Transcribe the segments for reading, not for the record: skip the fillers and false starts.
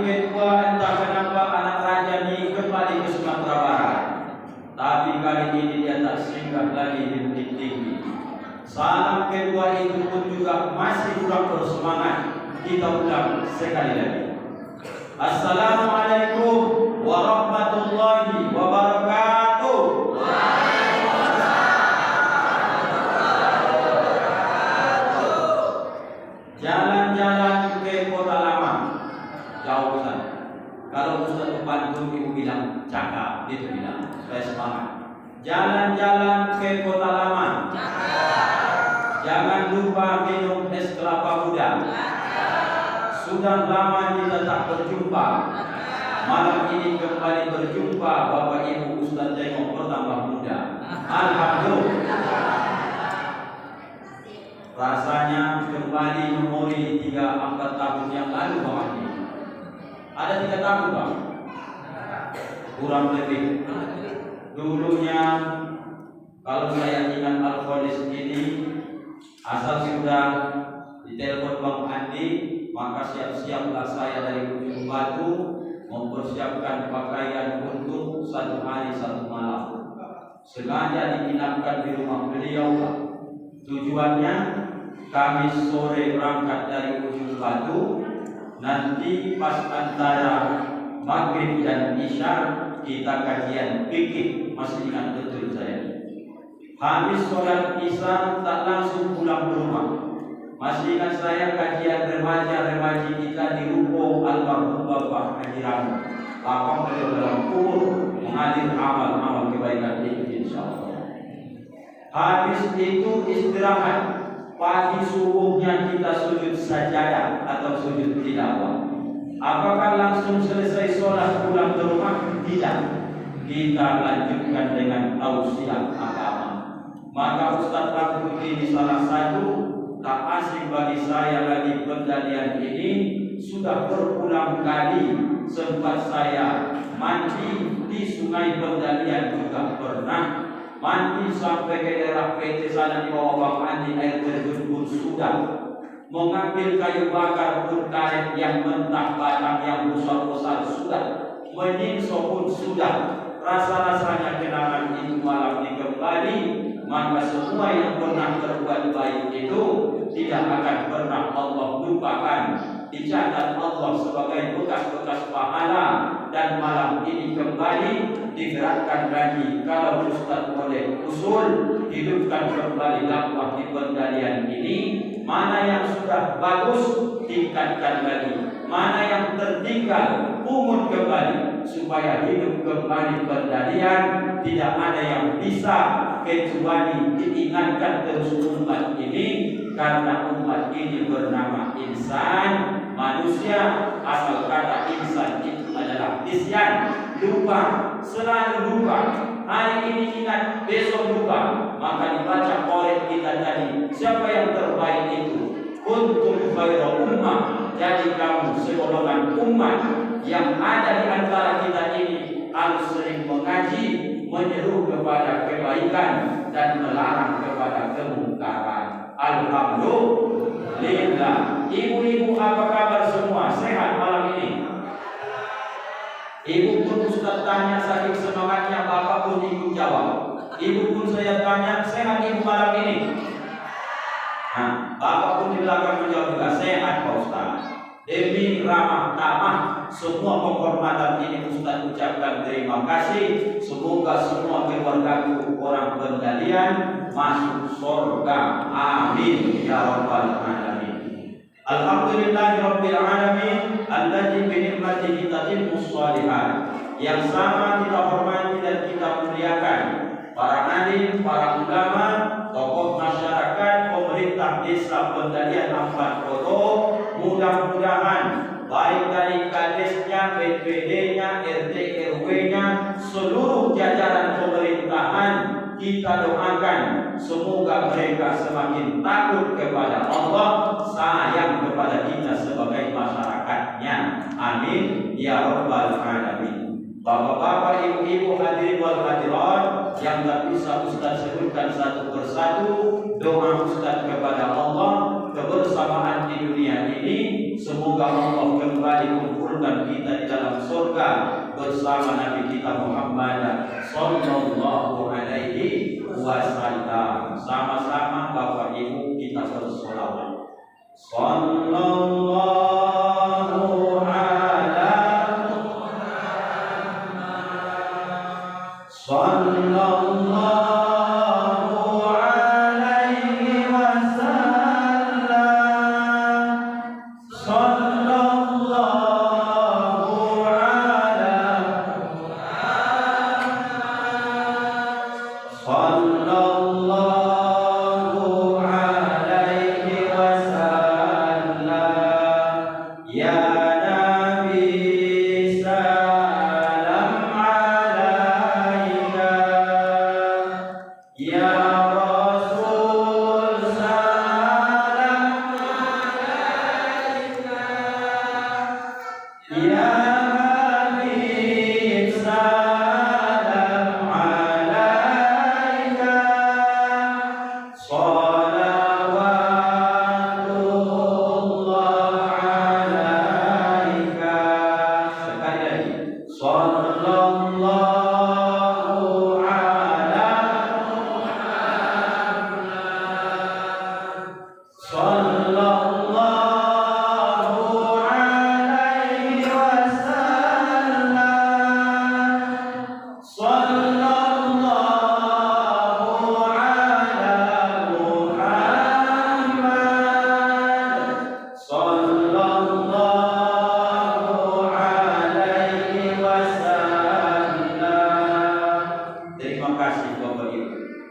kedua, entah kenapa anak raja ini kembali ke Sumatera Barat. Tapi kali ini dia tak singgah lagi di Bukit Tinggi. Salam kedua itu pun juga masih kurang bersemangat. Kita ulang sekali lagi. Assalamualaikum warahmatullahi wabarakatuh. Jalan-jalan ke kota lama, jauh sana. Kalau Ustaz Pantun ibu bilang cakap, dia bilang saya semangat. Jalan-jalan ke kota lama. Jangan lupa minum es kelapa muda. Sudah lama kita tak berjumpa. Malam ini kembali berjumpa Bapak Ibu Ustaz Jengok bertambah muda. Alhamdulillah. Rasanya kembali memori 3-4 tahun yang lalu Bapak Ibu. Ada 3 tahun Bang? Kurang lebih. Dulunya kalau saya ingat Al-Khalis ini, asal sudah ditelepon Bang Andi, maka siap-siaplah saya dari ujung batu mempersiapkan pakaian untuk 1 hari 1 malam. Sengaja diinapkan di rumah beliau. Tujuannya Kamis sore berangkat dari ujung batu, nanti pas antara maghrib dan isya kita kajian fikih. Masih ingat betul saya. Habis sholat isya tak langsung pulang ke rumah. Masih ingat saya kajian remaja-remaji kita di ruko almarhum Bapak Haji Ramu. Lapang beliau dalam kubur mengalir amal-amal kebaikan itu insyaallah. Habis itu istirahat. Pagi subuhnya kita sujud sajadah atau sujud tilawah. Apakah langsung selesai sholat pulang ke rumah? Tidak. Kita lanjutkan dengan tausiah agama. Maka Ustaz Rabu ini salah satu tak asing bagi saya lagi pendalian ini. Sudah berulang kali sempat saya mandi di Sungai Pendalian juga pernah. Mandi sampai ke daerah PT sana di bawah Bang Andi, air terjun pun sudah. Mengambil kayu bakar pun karet yang mentah, batang yang besar-besar sudah. Menyingso pun sudah. Rasa-rasanya kenangan itu malam ini kembali. Maka semua yang pernah terbuat baik itu tidak akan pernah Allah lupakan. Dicatat Allah sebagai bekas-bekas pahala. Dan malam ini kembali digerakkan lagi. Kalau Ustaz boleh usul, hidupkan kembali dakwah di Pendalian ini. Mana yang sudah bagus, tingkatkan lagi. Mana yang tertinggal, pungut kembali. Supaya hidup kembali Pendalian. Tidak ada yang bisa kecuali diingatkan terus umat ini. Karena umat ini bernama insan, manusia. Asal kata insan itu adalah nisyan, lupa, selalu lupa. Hari ini ingat, besok lupa. Maka dibaca oleh kita tadi, siapa yang terbaik itu? Kuntum khairu ummah. Jadi kamu segolongan umat yang ada di antara kita ini harus sering mengaji, menyeru kepada kebaikan dan melarang kepada kemungkaran. Alhamdulillah. Ibu-ibu apa kabar semua? Sehat malam ini? Ibu pun Ustaz tanya saking semangatnya, bapak pun ikut jawab. Ibu pun saya tanya, sehat ibu malam ini? Nah, bapak pun di belakang menjawab juga, sehat Pak Ustaz. Demi ramah tamah semua penghormatan ini Ustaz ucapkan terima kasih. Semoga semua keluargaku orang Pendalian masuk surga. Amin ya rabbal alamin. Alhamdulillahirabbil alamin alladzi bi ni'matihi tatimmus shalihat. Yang sama kita hormati dan kita muliakan para alim, para ulama, tokoh masyarakat, pemerintah desa Pendalian Ampat Koto. Mudah-mudahan baik dari kadesnya, PPD-nya, RT RW-nya, seluruh jajaran pemerintahan kita doakan semoga mereka semakin takut kepada Allah, sayang kepada kita sebagai masyarakatnya. Amin ya rabbal alamin. Bapak-bapak, ibu-ibu, hadirin wal hadirat yang tak bisa Ustaz sebutkan satu persatu, doa Ustaz kepada Allah kebersamaan di dunia ini, semoga Allah kembali kumpulkan kumpulkan kita di dalam surga bersama Nabi kita Muhammad sallallahu alaihi wasallam. Sama-sama Bapak Ibu kita bersolawat. Sallallahu ala Muhammad sallallahu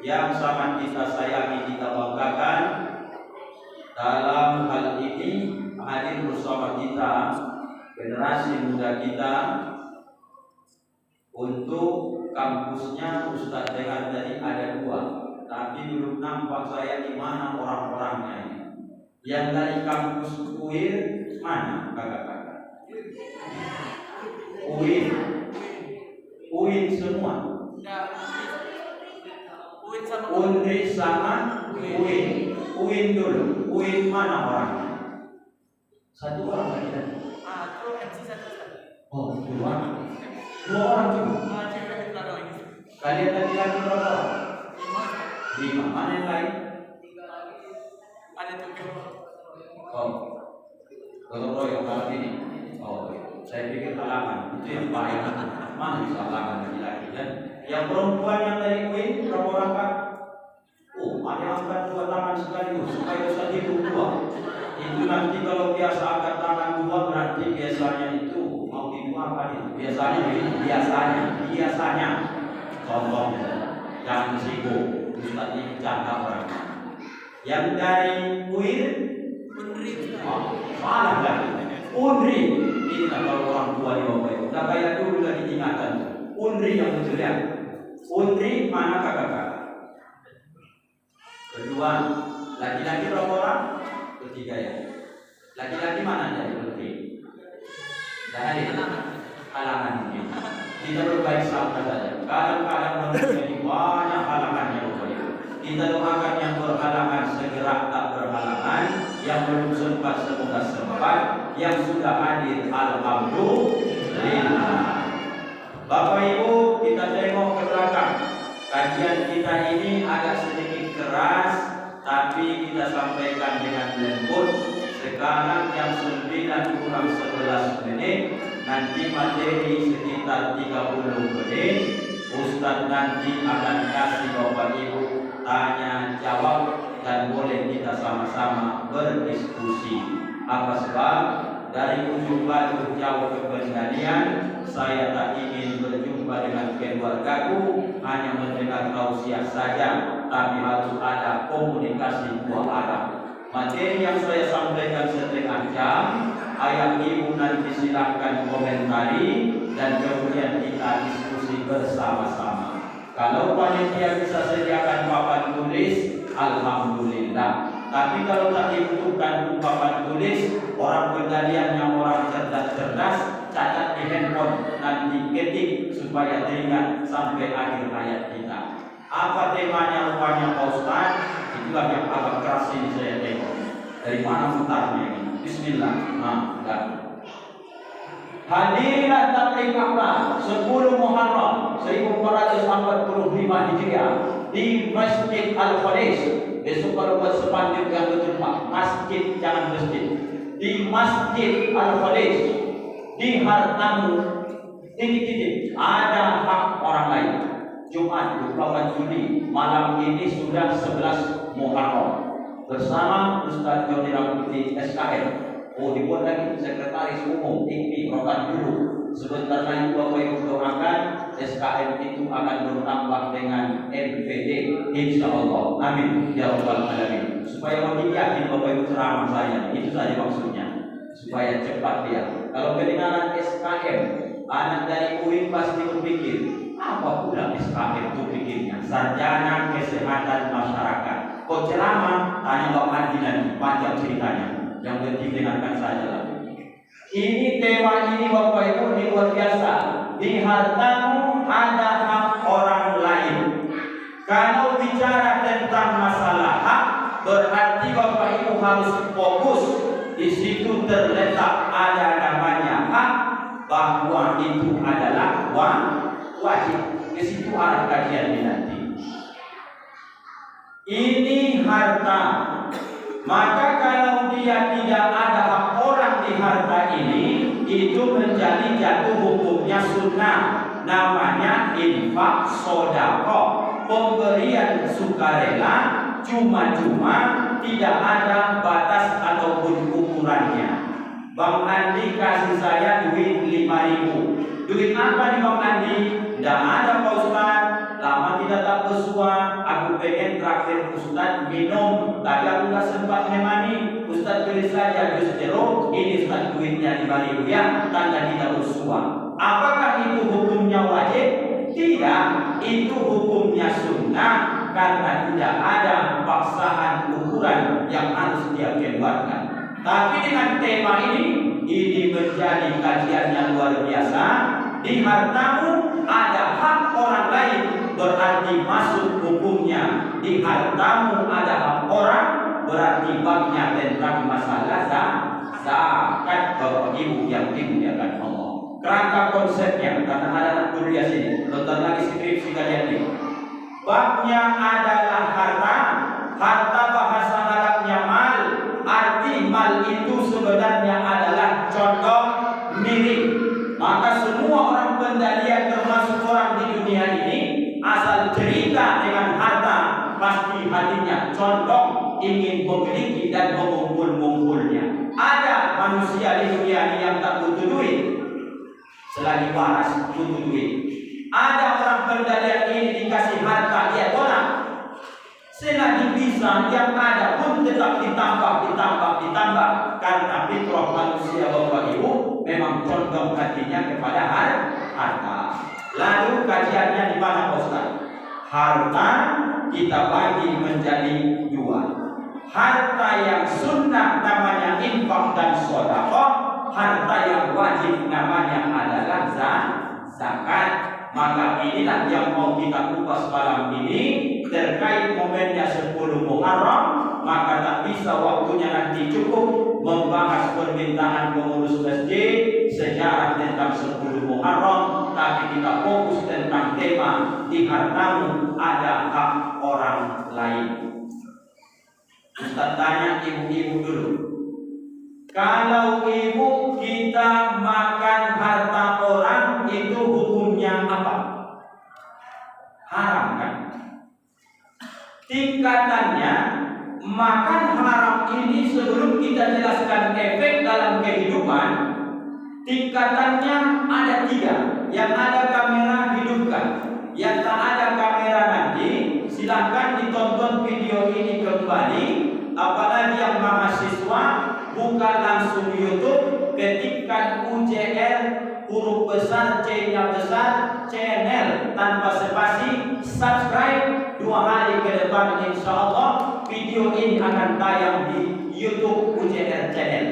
yang sangat kita sayangi, kita banggakan dalam hal ini hadir bersama kita generasi muda kita untuk kampusnya. Ustadz dengar tadi ada 2, tapi belum nampak saya di mana orang-orangnya ini. Yang dari kampus UIN mana kakak-kakak? UIN semua. Unri sama UIN. UIN dulu. UIN mana orangnya? 1 orang lagi kan? Oh, 2 orang juga. Kalian tadi lagi berapa orang? 5. Mana yang lain? Ada 7. Oh, kalau yang kalau ini. Oh, saya pikir halangan. Itu yang baik. Mana bisa halangan lagi-lagi kan? Yang perempuan yang dari UIN berapa orang Pak? Oh, ada yang angkat 2 tangan sekaligus supaya bisa hidup 2. Itu nanti kalau biasa angkat tangan 2 berarti biasanya itu mau hidup apa nih? Biasanya. Contoh, jangan sibuk. Ustaz ini bercanda orang. Yang dari UIN, salah kan? UNRI. Ini kalau orang tua di bawah itu. Udah kayak dulu lagi ingatan. UNRI yang betul ya. UNRI mana kakak-kakak? Kedua, laki-laki berapa orang? 3 ya. Laki-laki mana dari UNRI? Dari halangan mungkin. Kita berbaik sangka saja. Kadang-kadang menjadi banyak halangannya rupanya. Kita doakan yang berhalangan segera tak berhalangan, yang belum sempat semoga sempat, yang sudah hadir alhamdulillah. Bapak Ibu, kita tengok ke belakang. Kajian kita ini agak sedikit keras, tapi kita sampaikan dengan lembut. Sekarang jam 9 kurang 11 menit. Nanti materi sekitar 30 menit. Ustaz nanti akan kasih Bapak Ibu tanya jawab dan boleh kita sama-sama berdiskusi. Apa sebab? Dari ujung batu jauh ke Penggalian, saya tak ingin berjumpa dengan keluargaku hanya mendengar tausiah saja, tapi harus ada komunikasi 2 arah. Materi yang saya sampaikan setengah jam, ayah ibu nanti silahkan komentari dan kemudian kita diskusi bersama-sama. Kalau panitia bisa sediakan papan tulis, alhamdulillah. Tapi kalau tak dibutuhkan papan tulis, orang Penggalian yang orang cerdas-cerdas catat di handphone, nanti ketik supaya teringat sampai akhir ayat kita. Apa temanya rupanya Pak Ustaz? Itulah yang agak keras ini saya tengok. Dari mana mutarnya ini? Bismillah. Nah, enggak. Hadiran tabligh akbar 10 Muharram 1445 Hijriah di Masjid Al-Khalis. Besok kalau buat sepanduk yang betul Pak, masjid jangan masjid. Di Masjid Al-Khalis di Hartamu titik-titik ada hak orang lain. Jumat 28 Juli malam ini sudah 11 Muharram bersama Ustaz Joni Rambuti SKM. Oh, dibuat lagi sekretaris umum IPI Rokan dulu. Sebentar lagi Bapak Ibu doakan SKM itu akan bertambah dengan MPD insya Allah. Amin ya rabbal alamin. Supaya makin yakin Bapak Ibu ceramah saya. Itu saja maksudnya. Supaya cepat dia. Kalau kedengaran SKM, anak dari UIN pasti berpikir, apa pula SKM itu pikirnya? Sarjana Kesehatan Masyarakat. Kok ceramah? Tanya Pak Adi nanti, panjang ceritanya. Yang penting dengarkan saja lah. Ini tema ini Bapak Ibu ini luar biasa. Di hartamu ada hak orang lain. Kalau bicara tentang masalah hak, berarti Bapak Ibu harus fokus. Di situ terletak ada namanya hak, bahwa itu adalah wajib. Di situ arah kajiannya nanti. Ini harta. Maka kalau dia tidak ada hak orang di harta ini, itu menjadi jatuh hukumnya sunnah. Namanya infak sodako, pemberian sukarela, cuma-cuma, tidak ada batas ataupun ukurannya. Bang Andi kasih saya duit 5.000. Duit apa nih Bang Andi? Tidak ada Pak Ustaz. Lama kita tak bersua. Aku pengen traktir Ustaz minum. Tapi aku tak sempat memani. Ustaz beli saja jus jeruk. Ini Ustaz duitnya 5.000 ya. Tanda kita bersua. Apakah itu hukumnya wajib? Tidak. Itu hukumnya sunnah. Karena tidak ada paksaan ukuran yang harus dia keluarkan. Tapi dengan tema ini menjadi kajian yang luar biasa. Di hartamu ada hak orang lain, berarti masuk hukumnya. Di hartamu ada hak orang, berarti babnya tentang masalah zakat. Bapak Ibu yang dimuliakan Allah. Kerangka konsepnya, karena ada anak kuliah sini, nonton lagi skripsi kalian ini. Babnya adalah harta. Harta bahasa Arabnya mal. Arti mal itu sebenarnya adalah contoh mirip. Maka semua orang pendalian termasuk orang di dunia ini asal cerita dengan harta pasti hatinya condong ingin memiliki dan mengumpul-ngumpulnya. Ada manusia di dunia ini yang tak butuh duit, selagi waras butuh duit. Ada orang pendalian ini dikasih harta dia tolak. Selagi bisa yang ada pun tetap ditambah. Karena fitrah manusia Bapak Ibu memang condong hatinya kepada harta. Lalu kajiannya di mana Ustaz? Harta kita bagi menjadi dua. Harta yang sunnah namanya infak dan sedekah. Harta yang wajib namanya adalah zakat. Maka inilah yang mau kita kupas malam ini terkait momennya 10 Muharram. Maka tak bisa waktunya nanti cukup membahas permintaan pengurus masjid, sejarah tentang 10 Muharram, tapi kita fokus tentang tema di hartamu ada hak orang lain. Ustaz tanya ibu-ibu dulu. Kalau ibu kita makan harta orang itu hukumnya apa? Haram kan? Tingkatannya makan haram ini sebelum kita jelaskan efek dalam kehidupan, tingkatannya ada 3. Yang ada kamera hidupkan, yang tak ada kamera nanti silahkan ditonton video ini kembali. Apalagi yang mahasiswa buka langsung YouTube, ketikkan UJR huruf besar, C-nya besar, channel tanpa spasi, subscribe. 2 hari ke depan insya Allah video ini akan tayang di YouTube UJR channel.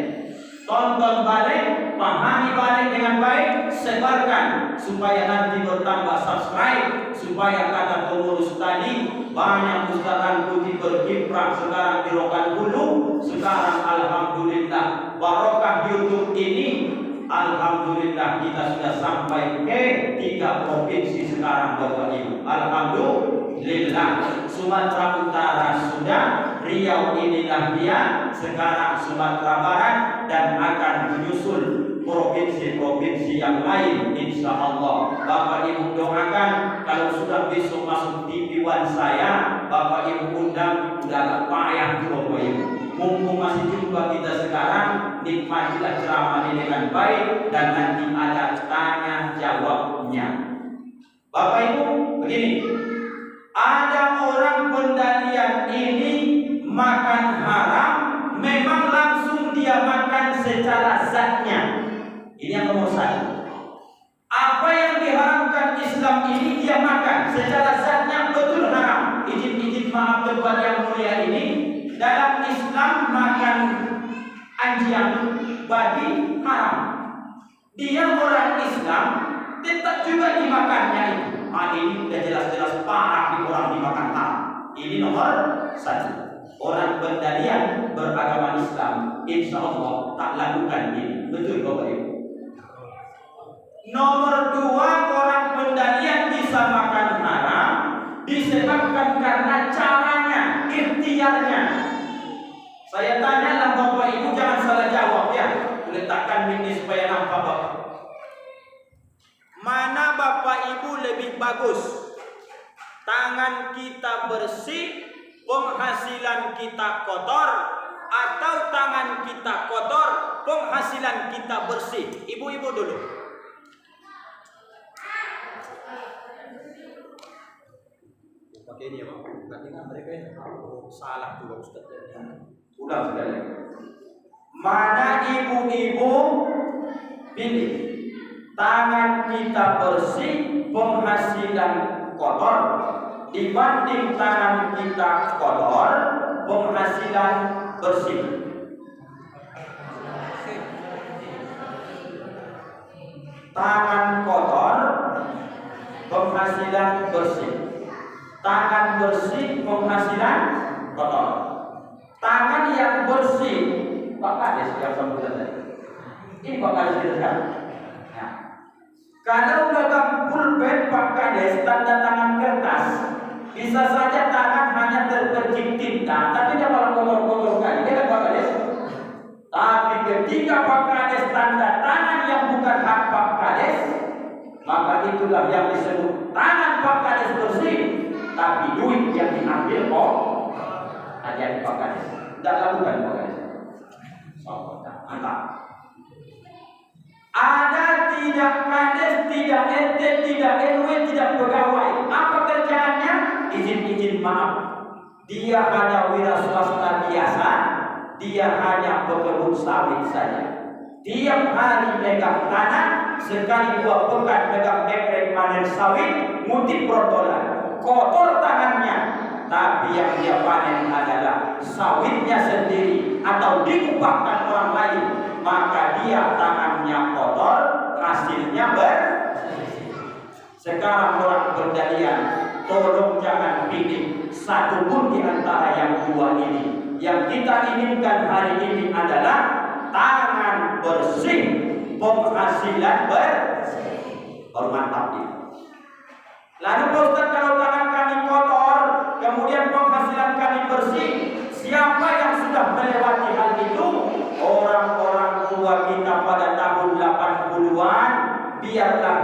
Tonton balik, pahami balik dengan baik, sebarkan supaya nanti bertambah subscribe, supaya kata pengurus tadi banyak ustazan putih berkiprah sekarang di Rokan Hulu. Sekarang alhamdulillah barokah YouTube ini Alhamdulillah kita sudah sampai ke 3 provinsi sekarang Bapak Ibu. Alhamdulillah. Sumatera Utara sudah, Riau inilah dia, sekarang Sumatera Barat, dan akan menyusul provinsi-provinsi yang lain insya Allah. Bapak Ibu doakan, kalau sudah besok masuk TV One saya, Bapak Ibu undang, udah agak payah tuh Bapak Ibu. Mumpung masih jumpa kita sekarang, nikmatilah ceramah ini dengan baik, dan nanti ada tanya jawabnya. Bapak Ibu, begini, ada orang Pendalian ini makan haram, memang langsung dia makan secara zatnya. Ini yang nomor 1. Apa yang diharamkan Islam ini dia makan secara zatnya, betul haram. Izin maaf tempat yang mulia ini, dalam Islam makan anjing babi haram. Dia orang Islam tetap juga dimakannya itu. Ini sudah jelas-jelas parah di orang dimakan haram. Ini nomor 1. Orang Pendalian beragama Islam, insya Allah tak lakukan ini. Betul Bapak Ibu. Nomor 2, orang Pendalian bisa makan haram disebabkan karena caranya, ikhtiarnya. Saya tanyalah Bapak Ibu, jangan salah jawab ya. Letakkan ini supaya nampak Bapak. Mana Bapak Ibu lebih bagus? Tangan kita bersih, penghasilan kita kotor, atau tangan kita kotor, penghasilan kita bersih? Ibu-ibu dulu. Pakai ini ya Pak. Nanti mereka salah juga Ustaz. Ulang sekali. Mana ibu-ibu pilih? Tangan kita bersih, penghasilan kotor, dibanding tangan kita kotor, penghasilan bersih. Tangan kotor, penghasilan bersih. Tangan bersih, penghasilan kotor. Tangan yang bersih, Pak Kades yang sambutan tadi. Ini Pak Kades kita sekarang. Nah, kalau dalam pulpen Pak Kades tanda tangan kertas, bisa saja tangan hanya terpercik tinta, tapi dia malah kotor-kotor kali, ya kan Pak Kades? Tapi ketika Pak Kades tanda tangan yang bukan hak Pak Kades, maka itulah yang disebut tangan Pak Kades bersih, tapi duit yang diambil hadiah Pak Kades. Tidak lakukan Pak Kades. Mantap. Ada tidak Kades, tidak RT, tidak RW, tidak pegawai. Apa kerjaannya? Izin maaf. Dia hanya wira swasta biasa. Dia hanya berkebun sawit saja. Tiap hari megang tanah, sekali 2 pekan megang ekrek panen sawit, ngutip brotolan. Kotor tangannya, tapi yang dia panen adalah sawitnya sendiri atau dikupahkan orang lain, maka dia tangannya kotor, hasilnya bersih. Sekarang orang Pendalian, tolong jangan pilih satu pun di antara yang 2 ini. Yang kita inginkan hari ini adalah tangan bersih, penghasilan bersih. Hormat takdir. Lalu Pak Ustaz, kalau tangan kami kotor, kemudian penghasilan kami bersih, siapa yang sudah melewati hal itu? Orang-orang tua kita pada tahun 80-an, biarlah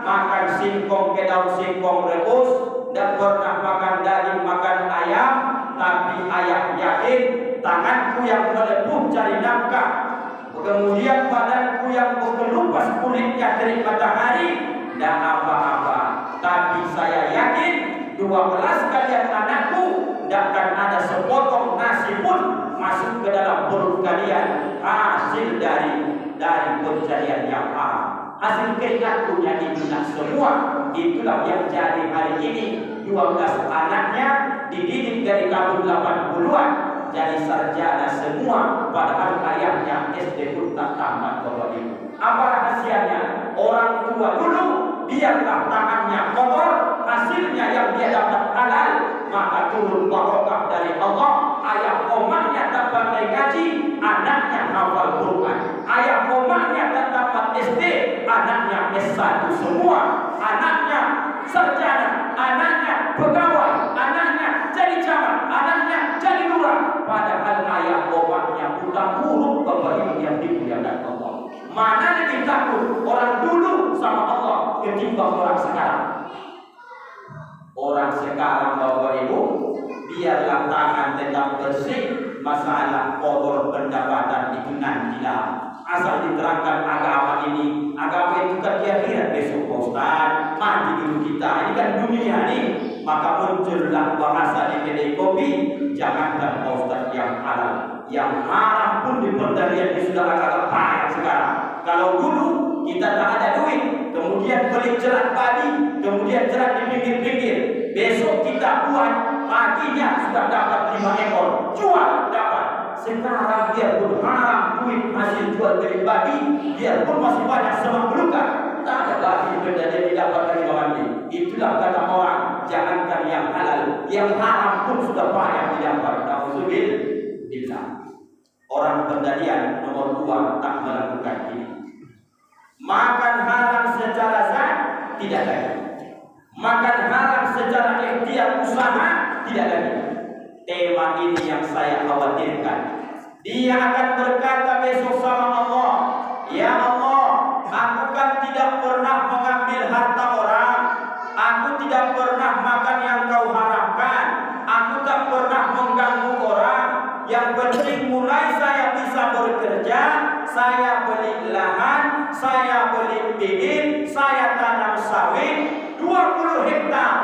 makan singkong ke daun singkong rebus, dan pernah makan daging, makan ayam, tapi ayam yakin tanganku yang melepuh cari nafkah, kemudian badanku yang berkelupas kulitnya terik matahari, tidak apa-apa. Tapi saya yakin 12 kalian anakku tidak akan ada sepotong nasi pun masuk ke dalam perut kalian hasil dari pencarian yang haram. Hasil keringatnya itulah semua. Itulah yang jadi hari ini. 12 anaknya dididik dari tahun 80-an jadi sarjana semua, padahal ayahnya SD pun tak tamat Bapak Ibu. Apa rahasianya? Orang tua dulu biarlah tangannya kotor, hasilnya yang dia dapat halal, maka turun barokah dari Allah. Ayah omahnya tak pandai ngaji, anaknya hafal Quran. Ayah omahnya tak tamat SD, anaknya S1 semua. Anaknya sarjana, anaknya pegawai, anaknya jadi camat, anaknya jadi lurah. Padahal ayah omahnya buta huruf. Bapak Ibu yang dimuliakan Allah, mana lebih takut orang dulu sama Allah ketimbang orang sekarang? Orang sekarang Bapak Ibu, biarlah tangan tetap bersih, masalah kotor pendapatan itu nantilah. Asal diterangkan agama ini, agama itu kan di akhirat besok Ustaz, mati dulu kita, ini kan dunia nih. Maka muncullah bahasa di kedai kopi, jangankan Ustaz yang halal, yang haram pun di perdarian ini sudah agak payah sekarang. Kalau dulu kita tak ada duit, kemudian beli jerat babi, kemudian jerat di pinggir-pinggir, besok kita buat, paginya sudah dapat 5 ekor, jual dapat. Sekarang biarpun haram duit hasil jual dari babi, biarpun masih banyak semak belukar, tak ada babi benda yang didapat dari babi. Itulah kata orang, jangankan yang halal, yang haram pun sudah banyak didapat. Alhamdulillah. Orang pendalian nomor 2 tak melakukan ini. Makan haram secara zat tidak lagi. Makan haram secara ikhtiar usaha tidak lagi. Tema ini yang saya khawatirkan. Dia akan berkata besok sama Allah, ya Allah, aku kan tidak pernah mengambil harta orang, aku tidak pernah makan yang kau haramkan, aku tak pernah mengganggu orang. Yang penting mulai saya bisa bekerja, saya beli lahan, saya beli bibit, saya tanam sawit 20 hektar.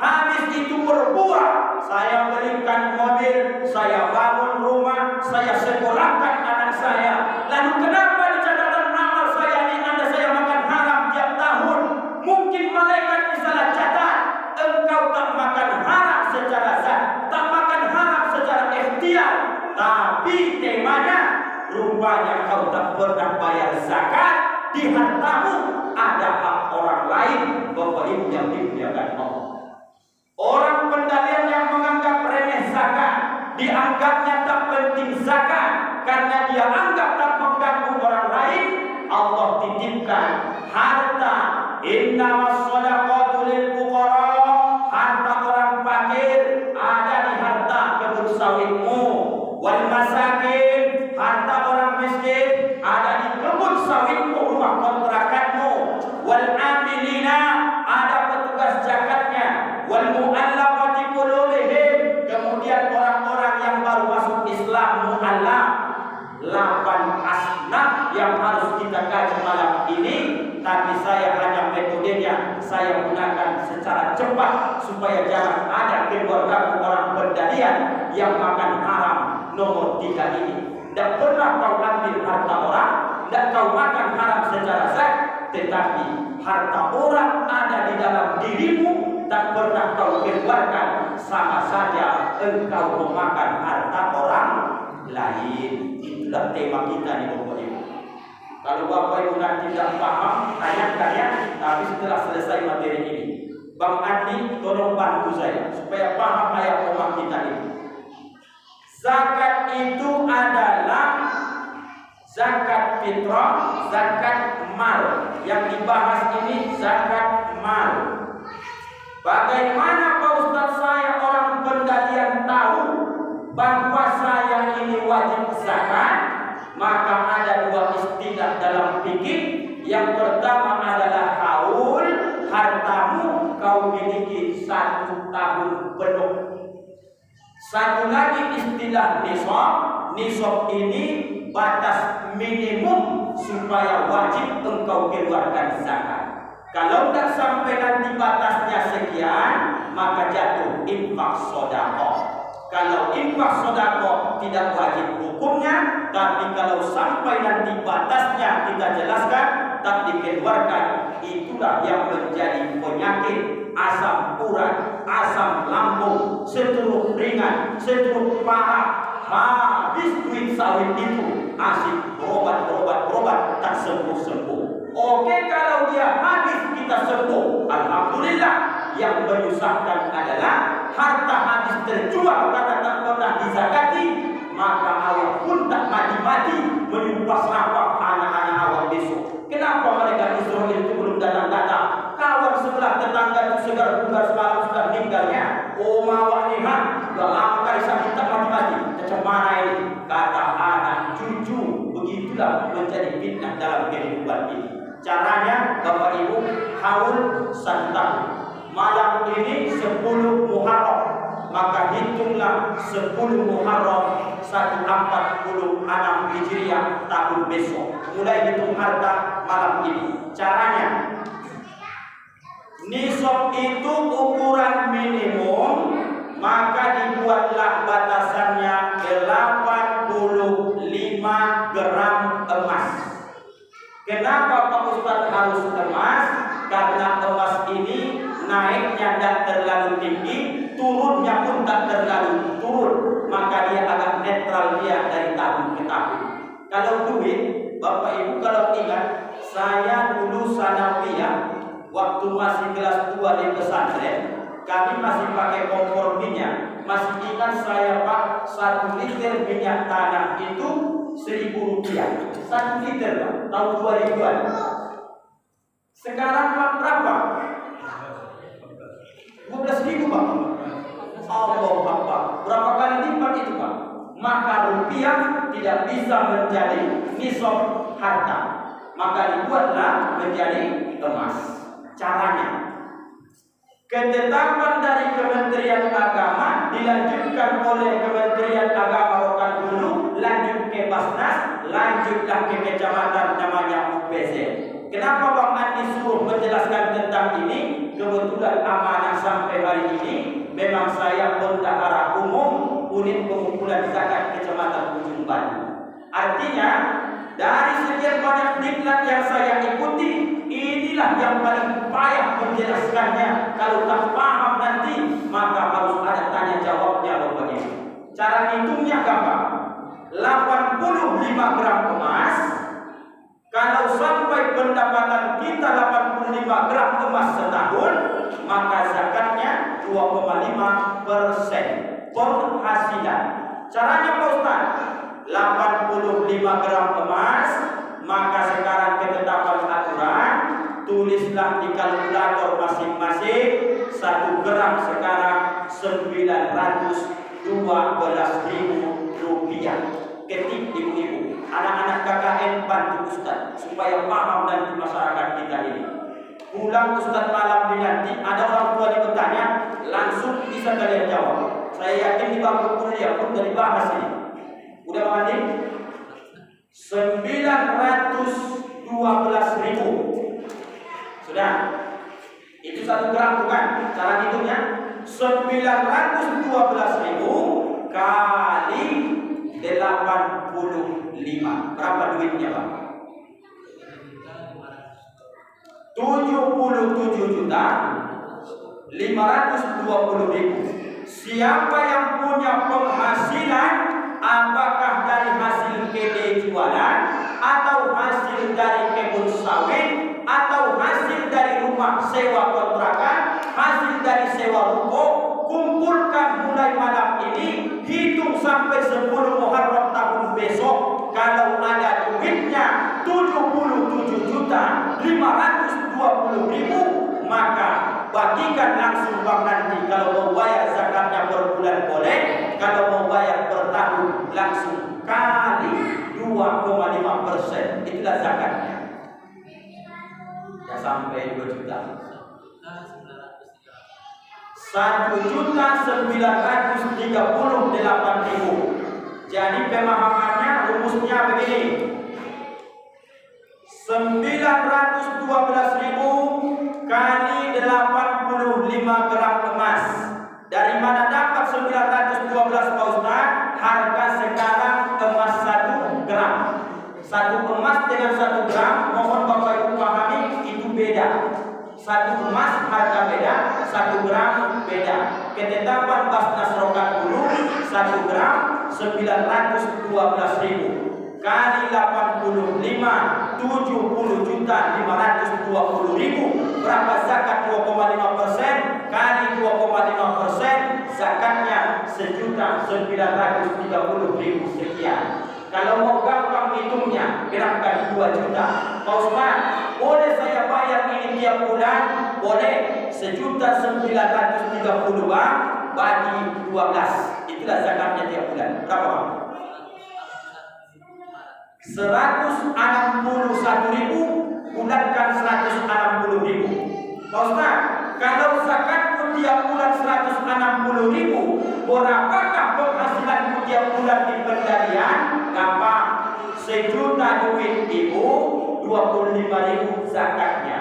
Habis itu berbuah, saya belikan mobil, saya bangun rumah, saya sekolahkan anak saya. Lalu kenapa di catatan amal saya ini ada saya makan haram tiap tahun? Mungkin malaikat misalnya catat, engkau tak makan haram secara zat, tak makan haram secara ikhtiar, tapi temanya rupanya kau tak pernah bayar zakat. Di hartamu ada hak orang lain. Bapak Ibu yang dimuliakan Allah, orang pendalian yang menganggap remeh zakat, dianggapnya tak penting zakat karena dia anggap tak mengganggu orang lain, Allah titipkan harta. Innamas shadaqatu lil fuqara, harta orang fakir ada di harta kebun sawitmu. Wal masakin, harta orang miskin ada di kebun sawitmu, rumah kontrakanmu. Wal amilina, ada petugas zakatnya. Wal mu'allafati qulubihim, kemudian orang-orang yang baru masuk Islam, mu'allaf. 8 asnaf yang harus kita kaji malam ini, tapi saya hanya metodenya saya gunakan secara cepat supaya jangan ada keluarga orang pendalian yang makan haram nomor 3 ini. Tidak pernah kau ambil harta orang, tidak kau makan haram secara zat, tetapi harta orang ada di dalam dirimu, tak pernah kau keluarkan, sama saja engkau memakan harta orang lain. Itulah tema kita di Bapak Ibu. Kalau Bapak Ibu nanti tidak paham, tanyakan ya. Tapi setelah selesai materi ini, Bang Andi tolong bantu saya supaya paham ayat omah kita ini. Zakat itu adalah zakat fitrah, zakat mal. Yang dibahas ini zakat mal. Bagaimana Pak Ustaz saya orang pendalian tahu bahwa saya ini wajib zakat? Maka ada 2 istilah dalam fikih. Yang pertama adalah haul, hartamu kau miliki 1 tahun penuh. Satu lagi istilah nisab. Nisab ini batas minimum supaya wajib engkau keluarkan zakat. Kalau tidak sampai nanti batasnya sekian, maka jatuh infak sedekah. Kalau infak sedekah tidak wajib hukumnya, tapi kalau sampai nanti batasnya kita jelaskan, tak dikeluarkan, itulah yang menjadi penyakit asam urat, asam lambung, stroke ringan, stroke parah. Habis duit sawit itu, asik berobat tak sembuh-sembuh. Oke, kalau dia habis kita sembuh, alhamdulillah. Yang menyusahkan adalah harta habis terjual karena tak pernah dizakati, maka awak pun tak mati-mati menyupas nafkah anak-anak awak besok. Kenapa mereka Israel itu belum datang-datang? Kawan sebelah tetangga itu segar bugar semalam sudah meninggalnya. Oh awak ni sudah lama kali sakit tak mati-mati. Macam mana ini? Kata anak cucu, begitulah menjadi fitnah dalam kehidupan ini. Caranya Bapak Ibu haul 1 tahun. Malam ini 10 Muharram, maka hitunglah 10 Muharram 1446 Hijriah tahun besok. Mulai hitung harta malam ini. Caranya, nisab itu ukuran minimum, maka dibuatlah batasannya 85 gram emas. Kenapa Pak Ustadz harus emas? Karena emas ini naiknya tidak terlalu tinggi, turunnya pun tak terlalu turun, maka dia agak netral dia dari tahun ke tahun. Kalau duit, Bapak Ibu kalau ingat, saya dulu sanawiyah waktu masih kelas 2 di pesantren, kami masih pakai kompor minyak. Masih ingat saya Pak, 1 liter minyak tanah itu 1.000 rupiah. 1 liter Pak, tahun 2000-an. Sekarang Pak berapa? 12.000 Pak. Allah Akbar. Berapa kali lipat itu Pak? Maka rupiah tidak bisa menjadi nisab harta, maka dibuatlah menjadi emas. Caranya, ketetapan dari Kementerian Agama dilanjutkan oleh Kementerian Agama Rokan-Hulu, lanjut ke Basnas, lanjutlah ke kecamatan namanya UPZ. Kenapa Bang Andi suruh menjelaskan tentang ini? Kebetulan amanah sampai hari ini memang saya bendahara umum unit pengumpulan zakat kecamatan Ujung Batu. Artinya dari sekian banyak diklat yang saya ikuti, inilah yang paling payah menjelaskannya. Kalau tak paham nanti, maka harus ada tanya jawabnya Bapak Ibu. Cara hitungnya gampang. 85 gram emas. Kalau sampai pendapatan kita 85 gram emas setahun, maka zakatnya 2,5% penghasilan. Caranya Pak Ustaz, 85 gram emas, maka sekarang ketetapan aturan, tulislah di kalkulator masing-masing, 1 gram sekarang 912.000 rupiah. Ketik ibu-ibu, anak-anak KKN bantu Ustaz supaya paham nanti masyarakat kita ini. Pulang Ustaz malam ini nanti ada orang tua yang bertanya, langsung bisa kalian jawab. Saya yakin di bangku kuliah pun dari bahas ini. Udah Pak Andi? 912.000. Sudah. Itu 1 gram bukan? Cara hitungnya 912.000 kali 85. Berapa duitnya Pak? 77.520.000. Siapa yang punya penghasilan, apakah dari hasil kedai jualan, atau hasil dari kebun sawit, atau hasil dari rumah sewa kontrakan, hasil dari sewa ruko, kumpulkan mulai malam ini, hitung sampai 10 Muharram tahun besok. Kalau ada duitnya 77.520.000, maka bagikan langsung Bang nanti. Kalau mau bayar zakatnya per bulan boleh, kalau mau bayar per tahun langsung kali 2,5%. Itulah zakatnya. Ya sampai 2 juta. 1.938.000. Jadi pemahamannya rumusnya begini. 912.000 kali 85 gram emas. Dari mana dapat 912 Pak Ustaz? Harga sekarang emas 1 gram. 1 emas dengan 1 gram, mohon Bapak Ibu pahami, itu beda. 1 emas harga beda, 1 gram beda. Ketetapan Basnas Rokan dulu 1 gram 912.000. kali 85, 70.520.000. Berapa zakat 2,5%? Kali 2,5%, zakatnya 1.930.000 sekian. Kalau mau gampang hitungnya, gerakan 2 juta. Pak Usman, boleh saya bayar ini tiap bulan? Boleh. 1.930 bang, bagi 12. Itulah zakatnya tiap bulan. Berapa bang? 161.000, bulatkan 160.000. Pak Ustaz, kalau zakatku tiap bulan 160.000, berapakah penghasilanku tiap bulan di Pendalian? Gampang, 1 juta duit ibu, 25.000 zakatnya.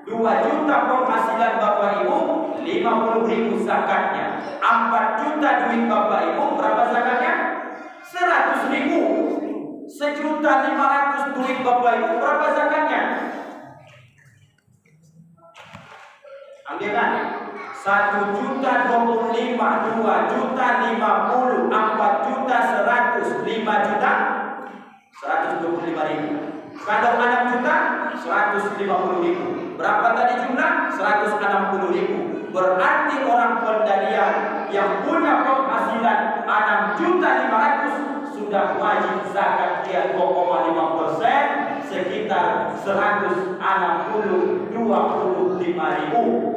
2 juta penghasilan bapak ibu, 50.000 zakatnya. 4 juta duit bapak ibu, berapa zakatnya? 100.000. 1.500.000 duit bapak ibu, berapa zakatnya? Ambilkan 1.025.000, 2.050.000, 4.100.000, 5.125.000. Kalau 6 juta 150.000. Berapa tadi jumlah? 160.000. Berarti orang Pendalian yang punya penghasilan 6.500.000 sudah wajib zakat dia 2,5%, sekitar 125.000.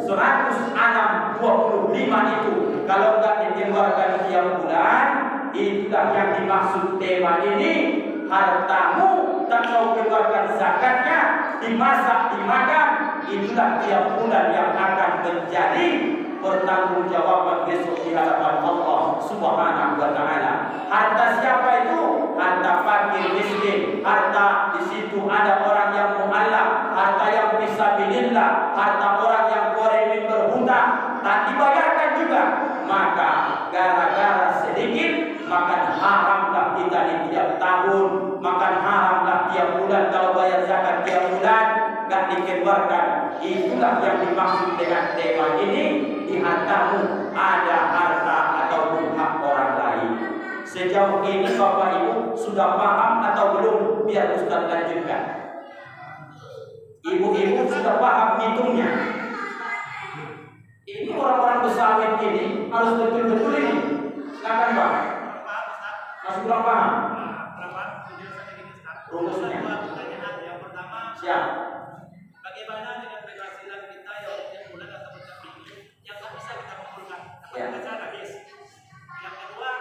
125 itu kalau tidak dikeluarkan tiap bulan, itulah yang dimaksud tema ini. Hartamu tak mau keluarkan zakatnya, dimasak, dimakan, itulah tiap bulan yang akan menjadi pertanggungjawaban besok di hadapan Allah Subhanahu wa taala. Harta siapa itu? Harta fakir miskin. Harta di situ ada orang yang mu'allaf, harta yang fisabilillah, harta orang yang qarimin berhutang, tak dibayarkan juga. Maka gara-gara sedikit makan haramlah kita di tiap tahun, makan haramlah tiap bulan. Kalau bayar zakat tiap bulan gak dikeluarkan. Itulah yang dimaksud dengan tema ini. Di hartamu ada harta ataupun hak orang lain. Sejauh ini Bapak Ibu sudah paham atau belum? Biar Ustaz lanjutkan. Ibu-ibu sudah paham hitungnya. Ini orang-orang bersawit ini harus betul-betul ini. Silakan Pak. Masih kurang paham? Rumusnya. Yang pertama, Siap. bagaimana dengan penghasilan kita yang setiap bulan atau setiap minggu yang tak bisa kita kumpulkan? Ya. Penghasilan habis. Yang kedua,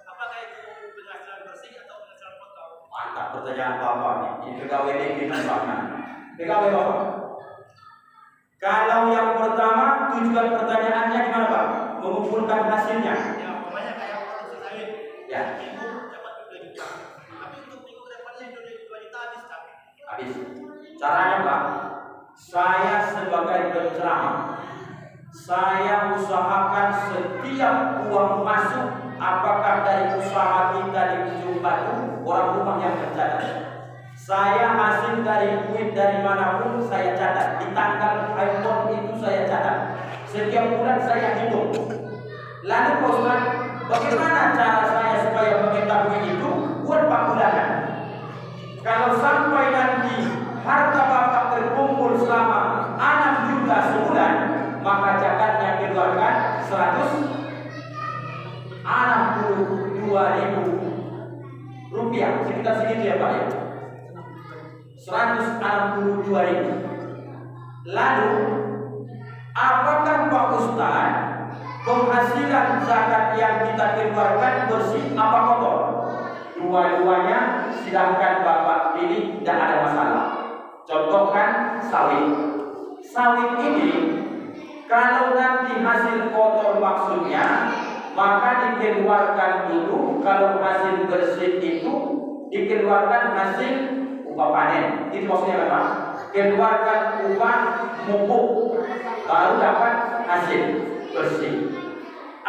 apakah itu penghasilan bersih atau penghasilan kotor? Mantap pertanyaan Bapak nih. Ini pegawai negeri nampaknya. Pegawai Bapak. Kalau yang pertama, tujuan pertanyaannya gimana Pak? Mengumpulkan hasilnya. Ya, umpamanya kayak produksi sawit. Ya. Minggu dapat 2 juta. Tapi untuk minggu kedepannya 2 juta habis tak? Habis. Caranya Pak, saya sebagai penceramah, saya usahakan setiap uang masuk, apakah dari usaha kita di ujung batu, orang rumah yang tercatat. Saya hasil dari duit dari manapun saya catat. Di tanggal iPhone itu saya catat. Setiap bulan saya hitung. Lalu Pak Ustaz, bagaimana cara saya supaya mengetahui itu? Buat 4 bulanan. Kalau sampai nanti harta Bapak terkumpul selama 6 juta sebulan, maka zakatnya keluarkan 162.000 rupiah. Sekitar segitu ya Pak ya. 162.000. Lalu apakah Pak Ustaz penghasilan zakat yang kita keluarkan bersih apa kotor? Dua-duanya silahkan Bapak pilih, tidak ada masalah. Contohkan sawit. Sawit ini kalau nanti hasil kotor maksudnya, maka dikeluarkan dulu. Kalau hasil bersih itu dikeluarkan hasil upah panen. Itu maksudnya apa? Keluarkan upah mupuk, baru dapat hasil bersih.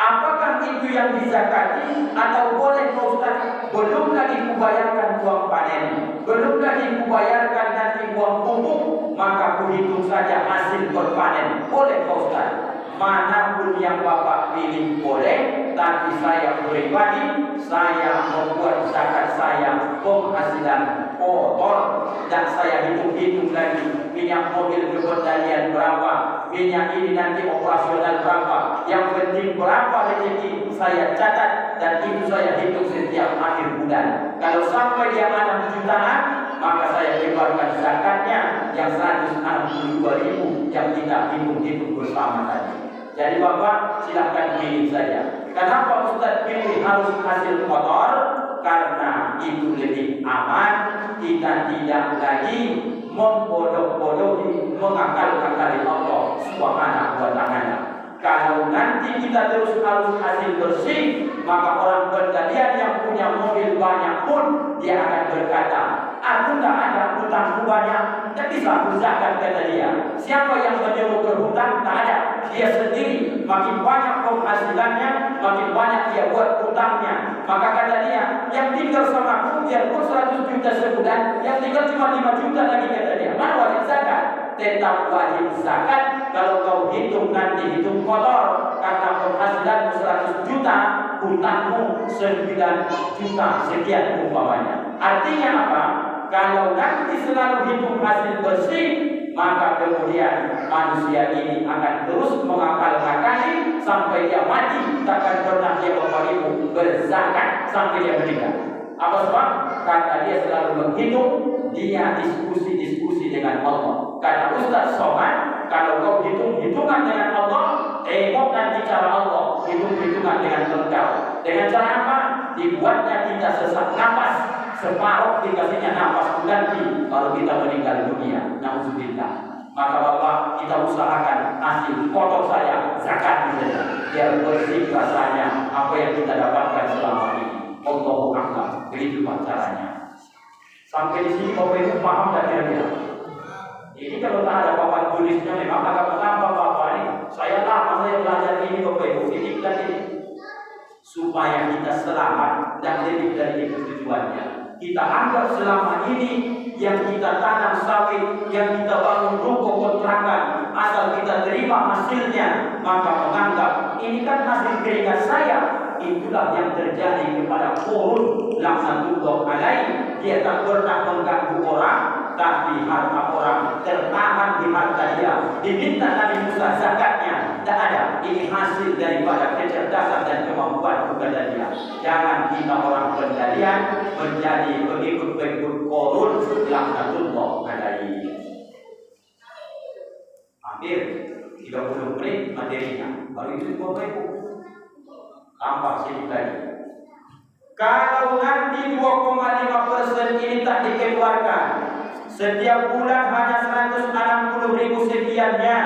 Apakah itu yang dizakati atau boleh Pak Ustaz? Belum lagi kubayarkan uang panen, belum lagi kubayarkan nanti uang pupuk, maka kuhitung saja hasil berpanen. Boleh Pak Ustaz? Manapun yang Bapak pilih boleh, tapi saya pribadi, saya membuat zakat saya penghasilan kotor, dan saya hitung-hitung lagi minyak mobil kependalian berapa, minyak ini nanti operasional berapa, yang penting berapa rezeki saya catat dan itu saya hitung setiap akhir bulan. Kalau sampai dia ada jutaan, maka saya keluarkan zakatnya yang 162.000 yang kita hitung-hitung bersama tadi. Jadi Bapak silahkan pilih saja. Kenapa Ustaz pilih harus hasil kotor? Karena itu lebih aman. Kita tidak lagi membodoh-bodohi, mengakal-akali Allah Subhanahu wa Ta'ala. Kalau nanti kita terus harus hasil bersih, maka orang pendalian yang punya mobil banyak pun dia akan berkata, aku tidak ada hutangku banyak, tidak bisa aku zakat, kata dia. Siapa yang menyuruh berhutang? Tak ada. Dia sendiri makin banyak penghasilannya, makin banyak dia buat hutangnya. Maka kata dia, yang tinggal sama aku biarpun 100 juta sebulan, yang tinggal cuma 5 juta lagi, kata dia. Mana wajib zakat? Tetap wajib zakat. Kalau kau hitung nanti hitung kotor, karena penghasilanmu 100 juta, hutangmu 9 juta sekian umpamanya. Artinya apa? Kalau nanti selalu hitung hasil bersih, maka kemudian manusia ini akan terus mengakal-akali sampai dia mati, takkan pernah dia Bapak Ibu berzakat sampai dia meninggal. Apa sebab? Karena dia selalu menghitung, dia diskusi dengan Allah. Kata Ustaz Somad, kalau kau hitung-hitungan dengan Allah, tengok nanti cara Allah hitung-hitungan dengan engkau. Dengan cara apa? Dibuatnya kita sesak nafas, separuh dikasihnya nafas ganti, baru kita meninggal dunia. Nauzubillah. Maka Bapak, kita usahakan hasil kotor saya zakat saja, biar bersih rasanya apa yang kita dapatkan selama ini. Allahu Akbar. Begitu caranya. Sampai di sini Bapak Ibu paham tak kira-kira? Ini kalau tak ada papan tulisnya memang agak menambah Bapak ini. Saya lama saya belajar ini Bapak Ibu, ini dan ini. Supaya kita selamat dan lebih dari itu tujuannya. Kita anggap selama ini yang kita tanam sawit, yang kita bangun ruko kontrakan, asal kita terima hasilnya, maka menganggap ini kan hasil keringat saya. Itulah yang terjadi kepada Qarun laknatullah alaih. Dia tak pernah mengganggu orang, tapi harta orang tertahan di harta dia. Diminta Nabi Musa zakatnya, tak ada. Ini hasil daripada kecerdasan dan kemampuan kepada dia. Jangan kita orang pendalian menjadi pengikut-pengikut Qarun laknatullah alaih. Hampir 30 menit materinya, baru itu Bapak Ibu. Tambah sedikit lagi. Kalau nanti 2,5% ini tak dikeluarkan, setiap bulan hanya 160.000 sekiannya,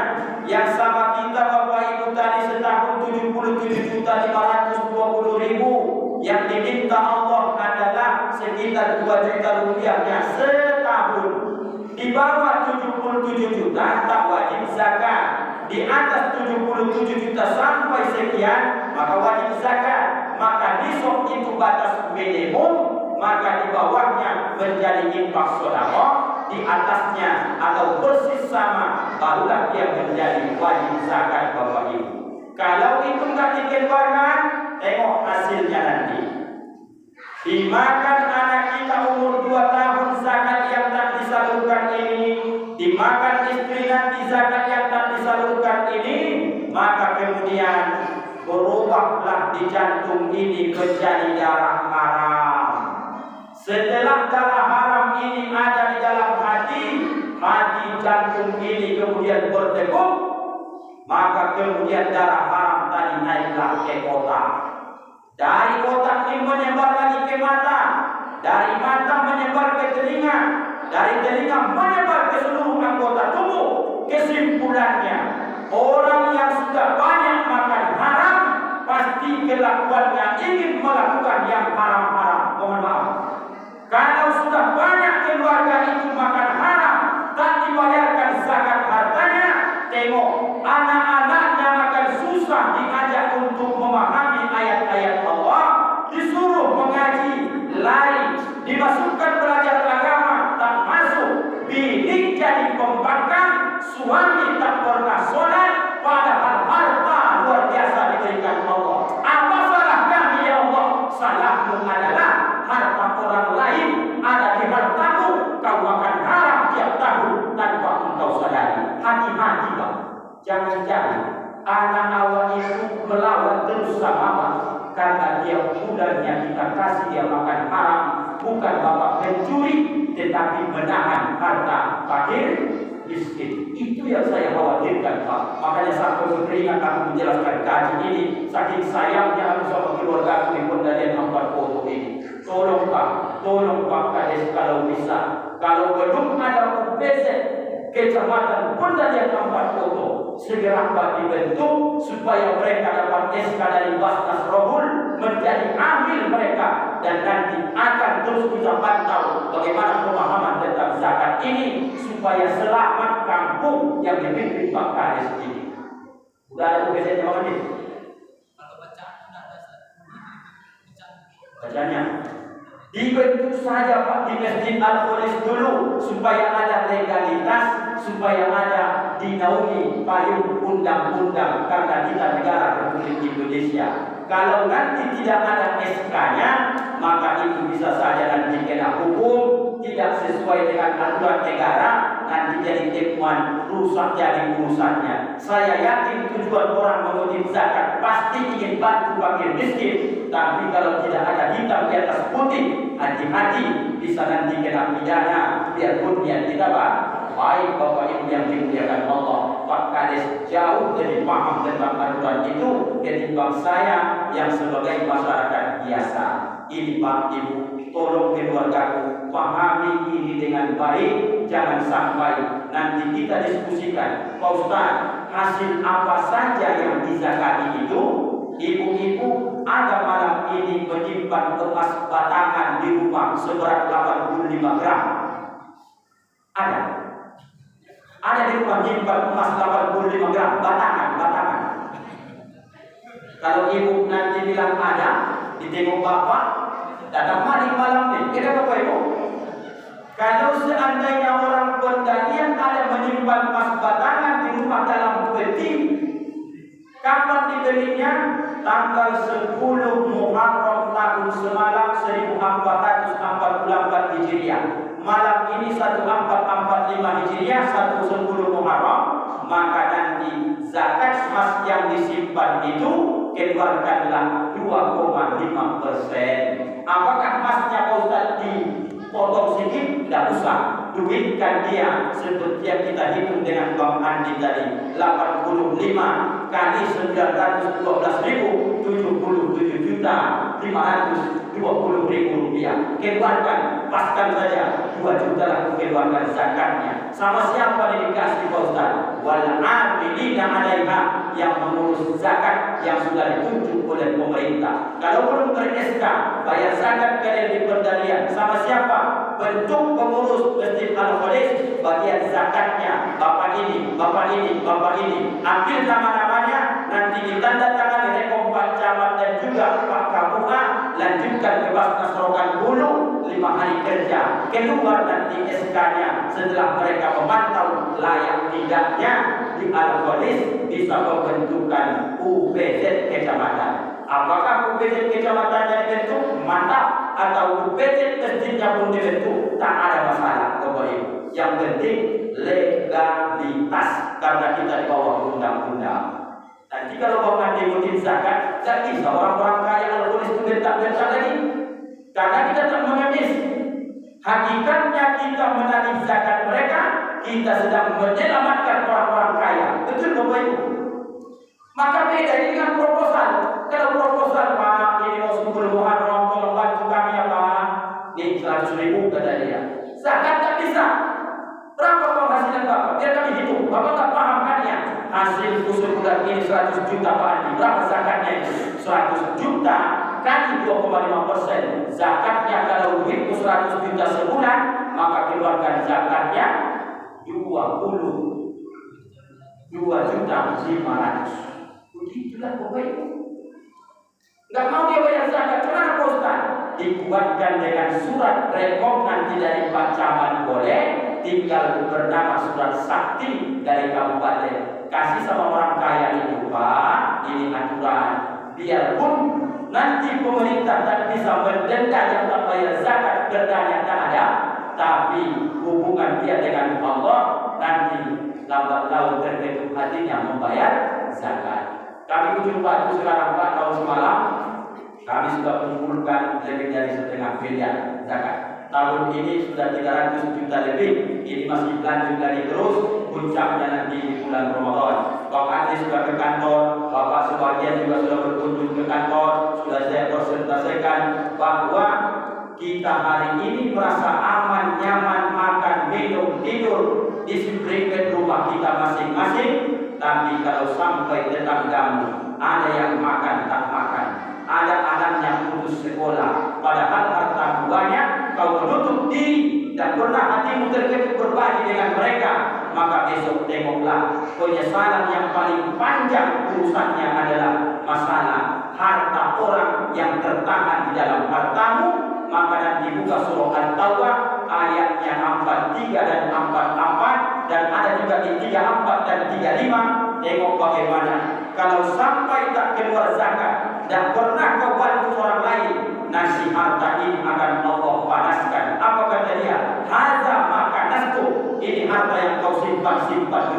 yang sama kita Bapak Ibu tadi setahun 77.520.000, yang diminta Allah adalah sekitar 2 juta rupiahnya setahun. Di bawah 77 juta tak wajib zakat. Di atas 77 juta sampai sekian maka wajib zakat. Maka nisab itu batas minimum, maka di bawahnya menjadi infak sedekah, di atasnya atau persis sama barulah dia menjadi wajib zakat Bapak Ibu. Kalau itu enggak dikeluarkan, tengok hasilnya nanti. Dimakan anak kita umur 2 tahun zakat yang tak disalurkan ini, dimakan istri nanti zakat yang tak disalurkan ini, maka kemudian berubahlah di jantung ini menjadi darah haram. Setelah darah haram ini ada di dalam hati jantung ini kemudian berdegup, maka kemudian darah haram tadi naiklah ke otak. Dari otak ini menyebar lagi ke mata, dari mata menyebar ke telinga, dari telinga menyebar ke seluruh anggota tubuh. Kesimpulannya, orang yang sudah banyak makan haram pasti kelakuannya ingin melakukan yang haram-haram. Mohon maaf. Kalau sudah banyak keluarga itu makan haram, tak dibayarkan zakat hartanya, tengok anak-anaknya akan susah diajak untuk memahami ayat-ayat Allah, disuruh mengaji, lari, dimasukkan belajar agama, tak masuk, bini jadi pembangkang, suami tak pernah sholat, padahal harta luar biasa diberikan Allah. Apa salah kami ya Allah? Salahmu adalah harta orang lain dia makan haram, bukan bapak mencuri, tetapi menahan harta fakir miskin. Itu yang saya khawatirkan, Pak. Makanya sampai berkeringat aku menjelaskan kaji ini, saking sayangnya aku sama keluarga aku di Pondalian 40 ini. Tolong Pak Kades kalau bisa, kalau belum ada UPZ Kecamatan Pondalian 40, segera Pak dibentuk supaya mereka dapat SK dari Basnas Rohul menjadi amil mereka, dan nanti akan terus kita pantau bagaimana pemahaman tentang zakat ini supaya selamat kampung yang dipimpin Pak Kades ini. Udah ada UPZ-nya Pak Kades? Kalau bacaan sudah ada, bacanya dibentuk saja Pak di Masjid Al-Kholis dulu supaya ada legalitas, supaya ada dinaungi payung undang-undang karena kita negara Republik Indonesia. Kalau nanti tidak ada SK-nya, maka itu bisa saja nanti kena hukum, tidak sesuai dengan aturan negara, nanti jadi temuan, rusak jadi urusannya. Saya yakin tujuan orang mengutip zakat pasti ingin bantu fakir miskin, tapi kalau tidak ada hitam di atas putih, hati-hati bisa nanti kena pidana, biarpun niat kita baik. Bapak Ibu yang dimuliakan Allah, Pak Kades jauh lebih paham tentang aturan itu ketimbang saya yang sebagai masyarakat biasa. Ini Pak Ibu, tolong keluargaku pahami ini dengan baik, jangan sampai nanti kita diskusikan, Pak Ustaz, hasil apa saja yang dizakati itu. Ibu-ibu ada malam ini menyimpan emas batangan di rumah seberat 85 gram. Ada di rumah menyimpan emas 85 gram batangan. Kalau ibu nanti bilang ada, ditengok bapak, datang maling malam ini. Kita Bapak Ibu, kalau seandainya orang Pondalian ada menyimpan emas batangan di rumah dalam peti, kapan dibelinya? Tanggal 10 Muharram tahun semalam 1444 Hijriah. Malam ini 1445 Hijriah, 10 Muharram. Maka nanti zakat emas yang disimpan itu keluarkanlah 2,5%. Apakah emasnya Pak Ustaz dipotong sedikit? Tidak usah. Duitkan dia seperti yang kita hitung dengan Bang Andi tadi, 85 kali 912.000, 77.520.000 rupiah. Keluarkan, paskan saja 2 juta lah keluarkan zakatnya. Sama siapa dikasih Pak Ustaz? Wal amilina 'alaiha, yang mengurus zakat yang sudah ditunjuk oleh pemerintah. Kalau belum ter-SK, bayar zakat kalian di Pondalian. Sama siapa? Bentuk pengurus Masjid Al-Kholis, bagian zakatnya bapak ini. Ambil nama-namanya, nanti ditandatangani Rekom Pak Camat dan juga Pak Kamuha, lanjutkan ke Basnas Rokan Hulu 5 hari kerja. Keluar nanti SK-nya setelah mereka memantau layak tidaknya di Al-Kholis, bisa membentukkan UPZ kecamatan. Apakah UPZ kecamatannya dibentuk? Mantap. Atau UPZ masjidnya pun dibentuk, tak ada masalah Bapak Ibu. Yang penting legalitas, karena kita di bawah undang-undang. Nanti kalau Bapak dimutin zakat, tak bisa orang-orang kaya Al-Kholis itu bentak-bentak lagi, karena kita tak mengemis. Hakikatnya kita menarik zakat mereka, kita sedang menyelamatkan orang-orang kaya. Betul Bapak Ibu? Maka beda ini dengan proposal. Kalau proposal, Pak, ini mau 10 Muharram, tolong bantu kami ya Pak. Ini 100.000 kata dia. Zakat tak bisa. Berapa penghasilan Bapak? Biar kami hitung. Bapak tak paham kan ya? Hasil usul bulan ini 100 juta Pak Andi. Berapa zakatnya itu? 100 juta kali 2,5%. Zakatnya kalau duitmu 100 juta sebulan, maka keluarkan zakatnya 22.500.000. Begitulah Bapak Ibu. Enggak mau dia bayar zakat, kenapa Pak Ustaz? Dibuatkan dengan surat rekom nanti dari Pak Camat boleh, tinggal bernama surat sakti dari kabupaten. Kasih sama orang kaya itu, Pak, ini aturan. Biarpun nanti pemerintah tak bisa mendenda yang tak bayar zakat, dendanya tak ada, tapi hubungan dia dengan Allah nanti lambat laun terbentuk hatinya membayar zakat. Kami ujung batu sekarang Pak, tahun semalam Kami sudah mengumpulkan lebih dari 1,5 miliar zakat. Tahun ini sudah 300 juta lebih. Ini masih lanjut lagi terus. Puncaknya nanti di bulan Ramadan. Bapak Anies sudah ke kantor, Bapak sebagian juga sudah berkunjung ke kantor. Sudah saya presentasikan bahwa kita hari ini merasa aman, nyaman, makan, minum, tidur di sekelilingnya rumah kita masing-masing. Tapi kalau sampai tetanggamu ada yang makan tak makan, ada anaknya putus sekolah, padahal hartamu banyak, kau menutup diri dan pernah hatimu terketuk berbagi dengan mereka, maka besok tengoklah penyesalan yang paling panjang urusannya adalah masalah harta orang yang tertahan di dalam hartamu. Maka nanti buka surah At-Taubah ayatnya 43 dan 44, dan ada juga di 34 dan 35. Tengok bagaimana kalau sampai tak keluar zakat dan pernah kau bantu orang lain, nanti harta ini akan Allah panaskan. Apa kata dia? Hadza ma kanastu, ini harta yang kau simpan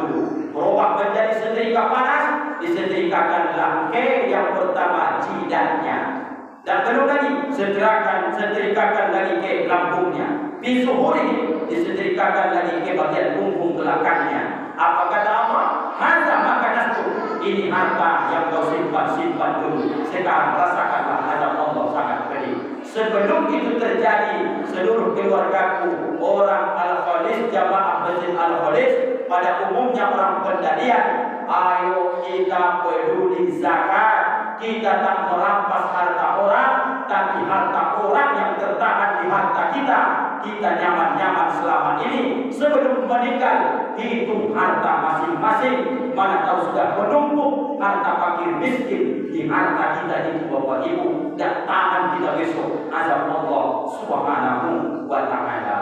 dulu. Berubah menjadi setrika panas, disetrikakanlah ke yang pertama jidatnya. Dan belum lagi setrikakan lagi ke lambungnya. Bisuhuri, disetrikakan lagi ke bagian punggung belakangnya. Apa kata Allah? Hadza ma kanastu, ini harta yang kau simpan dulu. Sekarang rasakanlah azab Allah sangat pedih. Sebelum itu terjadi, seluruh keluargaku, orang Al-Khalis, jamaah Masjid Al-Khalis, pada umumnya orang Pendalian, ayo kita peduli zakat. Kita tak merampas harta orang, tapi harta orang yang tertahan di harta kita. Kita nyaman-nyaman selama ini. Sebelum meninggal, hitung harta masing-masing. Mana tahu sudah menumpuk harta fakir miskin di harta kita itu, Bapak Ibu. Dan tangan kita besok azab Allah Subhanahu wa ta'ala.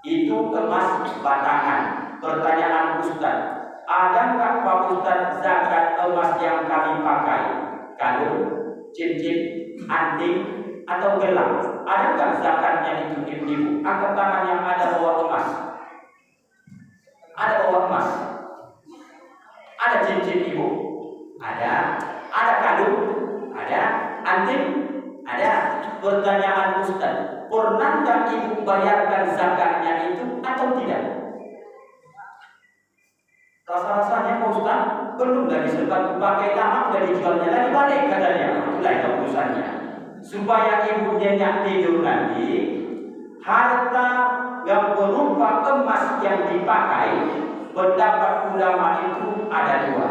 Itu emas batangan. Pertanyaan Ustaz, adakah Pak Ustaz zakat emas yang kami pakai? Kalung, cincin, anting, atau gelang? Adakah zakatnya itu ibu-ibu? Angkat tangan yang ada bawa emas. Ada bawa emas. Ada cincin ibu? Ada. Ada kalung? Ada. Anting? Ada. Pertanyaan Ustaz, pernahkah ibu bayarkan zakatnya itu atau tidak? Rasa-rasanya Pak Ustaz belum dari sebab pakai lama udah dijualnya lagi balik katanya. Itulah keputusannya. Supaya ibu nyenyak tidur nanti, harta yang berupa emas yang dipakai, pendapat ulama itu ada dua.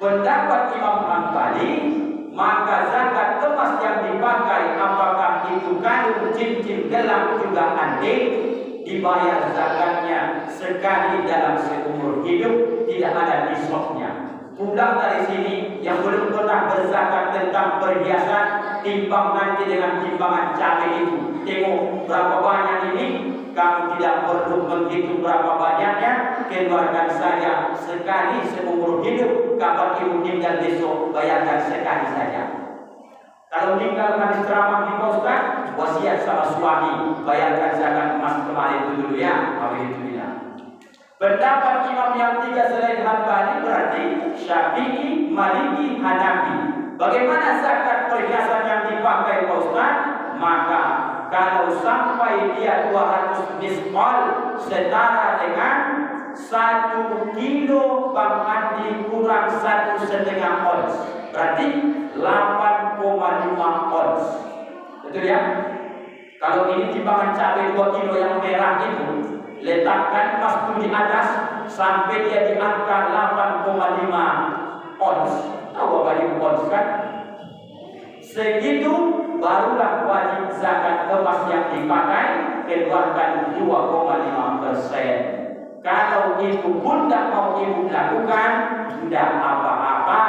Pendapat Imam Hambali, maka zakat emas yang dipakai, apakah itu kalung, cincin, gelang, juga anting, dibayar zakatnya sekali dalam seumur hidup, tidak ada nisabnya. Pulang dari sini yang belum pernah berzakat tentang perhiasan, timbang nanti dengan timbangan cabai itu. Tengok berapa banyak ini, kamu tidak perlu menghitung berapa banyaknya, keluarkan saja sekali seumur hidup. Kapan ibu meninggal besok, bayarkan sekali saja. Kalau meninggal habis ceramah di Ustaz, wasiat sama suami, bayarkan zakat emas kemarin itu dulu ya. Kawin itu tidak. Pendapat imam yang tiga selain Hambali berarti Syafi'i, Maliki, Hanafi. Bagaimana zakat perhiasan yang dipakai Ustaz? Maka kalau sampai dia 200 misqal, setara dengan 1 kilo Bang Andi kurang 1,5 ons, berarti 8,5 ons. Betul ya? Kalau ini timbangan cabai 2 kilo yang merah itu, letakkan emas itu di atas sampai dia di angka 8,5 ons. Tahu apa itu ons kan? Segitu barulah wajib zakat emas yang dipakai, keluarkan 2,5%. Kalau itu pun tidak mau ibu lakukan, tidak apa-apa.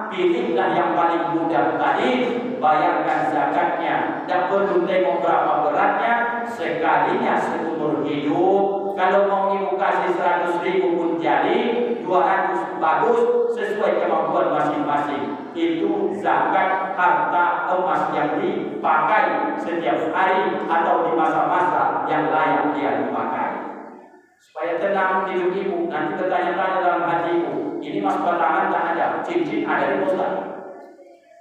Pilihlah yang paling mudah tadi, bayarkan zakatnya. Tak perlu tengok berapa beratnya, sekalinya seumur hidup. Kalau mau ibu kasih 100.000 pun jadi, 200 bagus, sesuai kemampuan masing-masing. Itu zakat harta emas yang dipakai setiap hari atau di masa-masa yang layak dia dipakai. Supaya tenang hidup ibu, nanti bertanya-tanya dalam hatiku, ini mas batangan tak ada, cincin ada di Ustaz.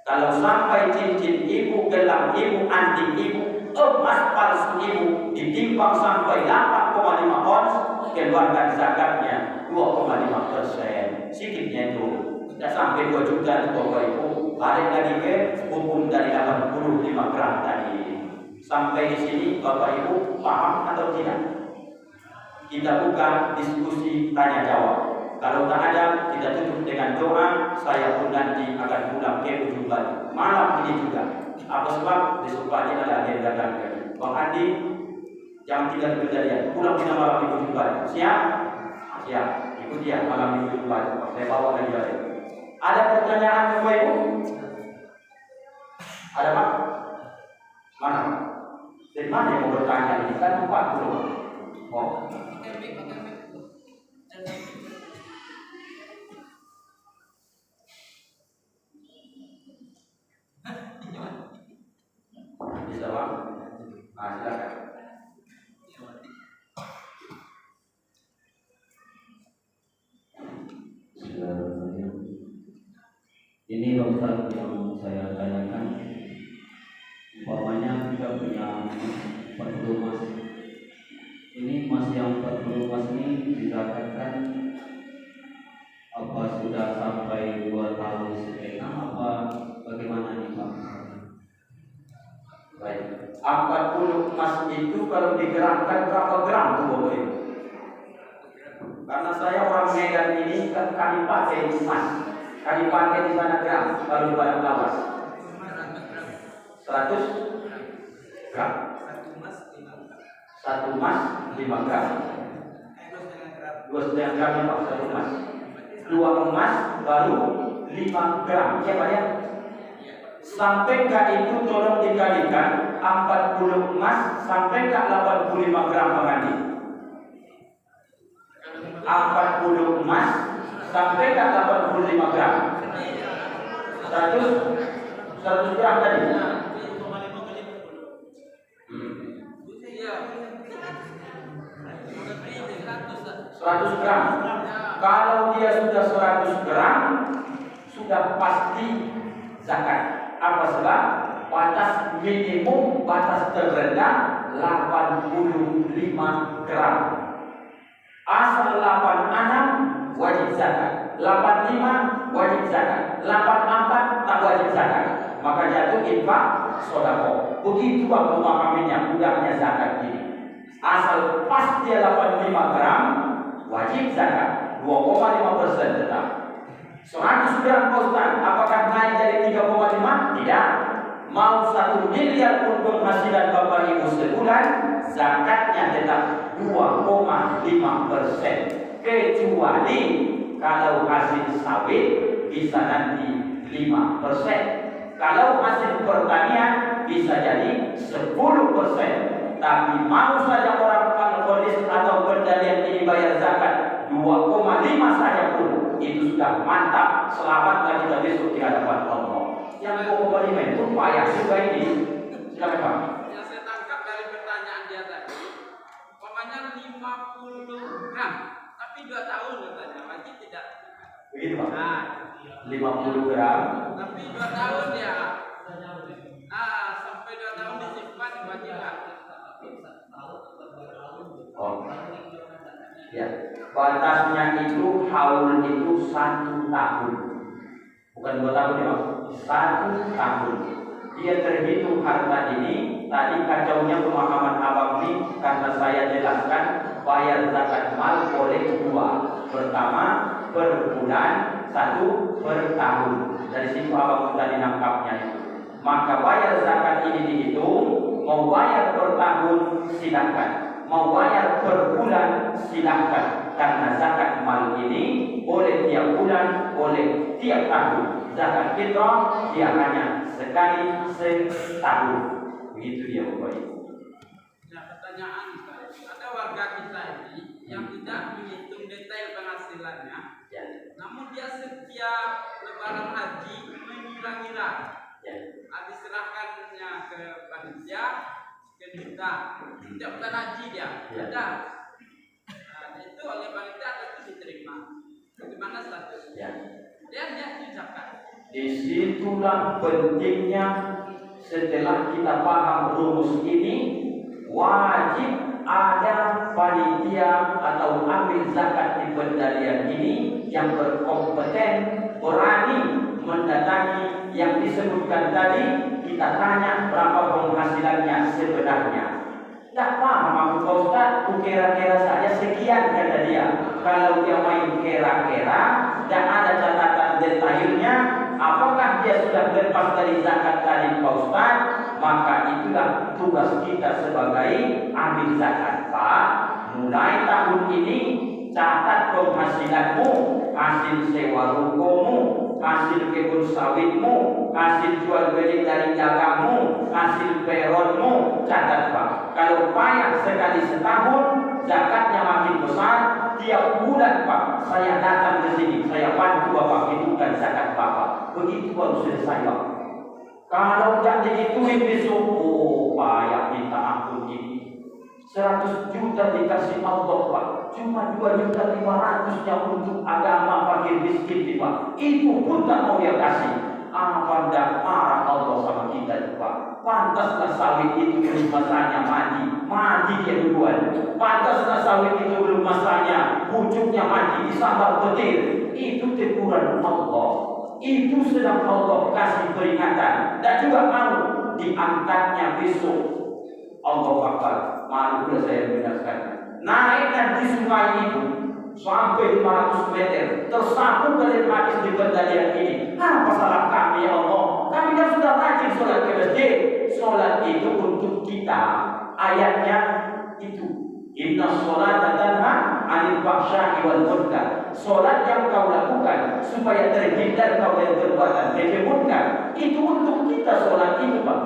Kalau sampai cincin ibu, gelang ibu, anting ibu, emas palsu ibu ditimbang sampai 8,5 ons, keluarkan zakatnya 2,5%. Sedikitnya itu tidak sampai 2 juta Bapak Ibu. Balik lagi ke hukum dari 85 gram tadi. Sampai di sini Bapak Ibu paham atau tidak? Kita buka diskusi tanya jawab. Kalau tak ada, kita tutup dengan doa. Saya pun nanti akan pulang ke ujung Bali malam ini juga. Apa sebab? Besok pagi ada agenda kami. Bang Andi, jam 3 kejadian. Pulang kita malam di ujung Bali. Siap? Siap. Ikut dia malam di ujung Bali. Saya bawa lagi balik. Ada pertanyaan Bapak Ibu? Ada Pak? Mana? Dari mana yang mau bertanya ini? Kan 40. Oh. Bisa Pak? Nah, silakan. Ini Ustaz yang saya tanyakan, umpamanya kita punya 40 emas. Ini emas yang 40 emas ini dizakatkan apa sudah sampai 2 tahun setengah apa bagaimana nih Pak? Baik. 40 emas itu kalau digerakkan berapa gram tuh Bapak Ibu? Karena saya orang Medan ini kan kami pakai emas, kami pakai di sana gram kalau di Bandung Lawas 100 gram. 1 emas 5 gram. 2,5 gram ya Pak, 1 emas. 2 emas baru 5 gram, ya Pak ya. Sampai ke itu tolong dikalikan 40 emas sampai ke 85 gram Bang Andi. 40 emas sampai ke 85 gram. 100 gram tadi. 100 gram. Kalau dia sudah 100 gram, sudah pasti zakat. Apa sebab? Batas minimum, batas terendah 85 gram. Asal 86 wajib zakat, 85 wajib zakat, 84 tak wajib zakat. Maka jatuh infak sedekah. Begitu Bang memahaminya, mudahnya zakat ini. Asal pas dia 85 gram wajib zakat, 2,5% tetap. 100 gram Ustaz, apakah naik dari 3,5? Tidak. Mau 1 miliar pun penghasilan Bapak Ibu sebulan, zakatnya tetap 2,5%. Kecuali kalau hasil sawit bisa nanti 5%. Kalau hasil pertanian bisa jadi 10%. Tapi mau saja orang kalkulis atau berdalil ini bayar zakat 2,5 saja pun itu sudah mantap. Selamatlah kita besok di hadapan Allah. Yang 2,5 itu payah juga ini. Silakan Pak. Yang saya tangkap dari pertanyaan dia tadi, umpamanya 50 gram, tapi 2 tahun katanya wajib tidak? Begitu Pak. Nah, 50 gram. tapi 2 tahun ya. Nah, sampai 2 tahun disimpan diwajibkan. Oh. Ya, batasnya itu haul itu 1 tahun. Bukan 2 tahun ya, Pak. 1 tahun. Dia terhitung harta ini. Tadi kacaunya pemahaman abang ini karena saya jelaskan bayar zakat mal boleh 2. Pertama per bulan, 1 per tahun. Dari situ abang sudah dinangkapnya itu. Maka bayar zakat ini dihitung. Mau bayar per tahun silakan. Mau bayar per bulan silahkan, karena zakat mal ini boleh tiap bulan, boleh tiap tahun. Zakat fitrah dia hanya sekali setahun. Begitu dia Bapak Ibu. Nah, pertanyaan ada warga kita ini yang tidak menghitung detail penghasilannya, Ya. namun dia setiap lebaran haji mengira-ngira. Ya. Diserahkannya ke panitia sejuta setiap bulan haji dia Ya. ada. Nah, itu oleh panitia tentu diterima. Bagaimana statusnya? Ya. Dia ucapkan. Disitulah pentingnya setelah kita paham rumus ini, wajib ada panitia atau amil zakat di Pendalian ini yang berkompeten, berani mendatangi yang disebutkan tadi. Kita tanya berapa penghasilannya sebenarnya. Tak paham aku Pak Ustaz, aku kira-kira saja sekian kata dia. Kalau dia main kira-kira dan ada catatan detailnya, apakah dia sudah lepas dari zakat tadi Pak Ustaz? Maka itulah tugas kita sebagai amil zakat. Pak, mulai tahun ini catat penghasilanmu, hasil sewa rukomu, hasil kebun sawitmu, hasil jual beli dari dagangmu, hasil peronmu, catat Pak. Kalau payah sekali setahun, zakatnya makin besar. Tiap bulan Pak, saya datang ke sini, saya bantu Bapak hidupkan zakat Bapak. Begitu baru selesai Pak. Kalau tidak digituin besok, oh payah minta ampun ini. 100 juta dikasih Allah Pak, cuma 2.500.000 untuk agama fakir miskin Pak. Itu pun tak mau dia kasih. Apa dah marah Allah sama kita Pak. Pantaslah sawit itu belum masanya mati dia duluan. Pantaslah sawit itu belum masanya, pucuknya mati disambar petir. Itu teguran Allah. Itu sedang Allah kasih peringatan. Dan juga mau diangkatnya besok. Allah Akbar. Malu saya menjelaskan. Naik nanti sungai itu sampai 500 meter, tersapu oleh hadis di Pendalian ini. Apa salah kami ya Allah? Kami kan sudah rajin sholat ke masjid. Sholat itu untuk kita. Ayatnya itu, inna sholata tanha 'anil fahsya'i wal munkar. Sholat yang kau lakukan supaya terhindar kau dari perbuatan kemunkar. Itu untuk kita sholat itu Pak.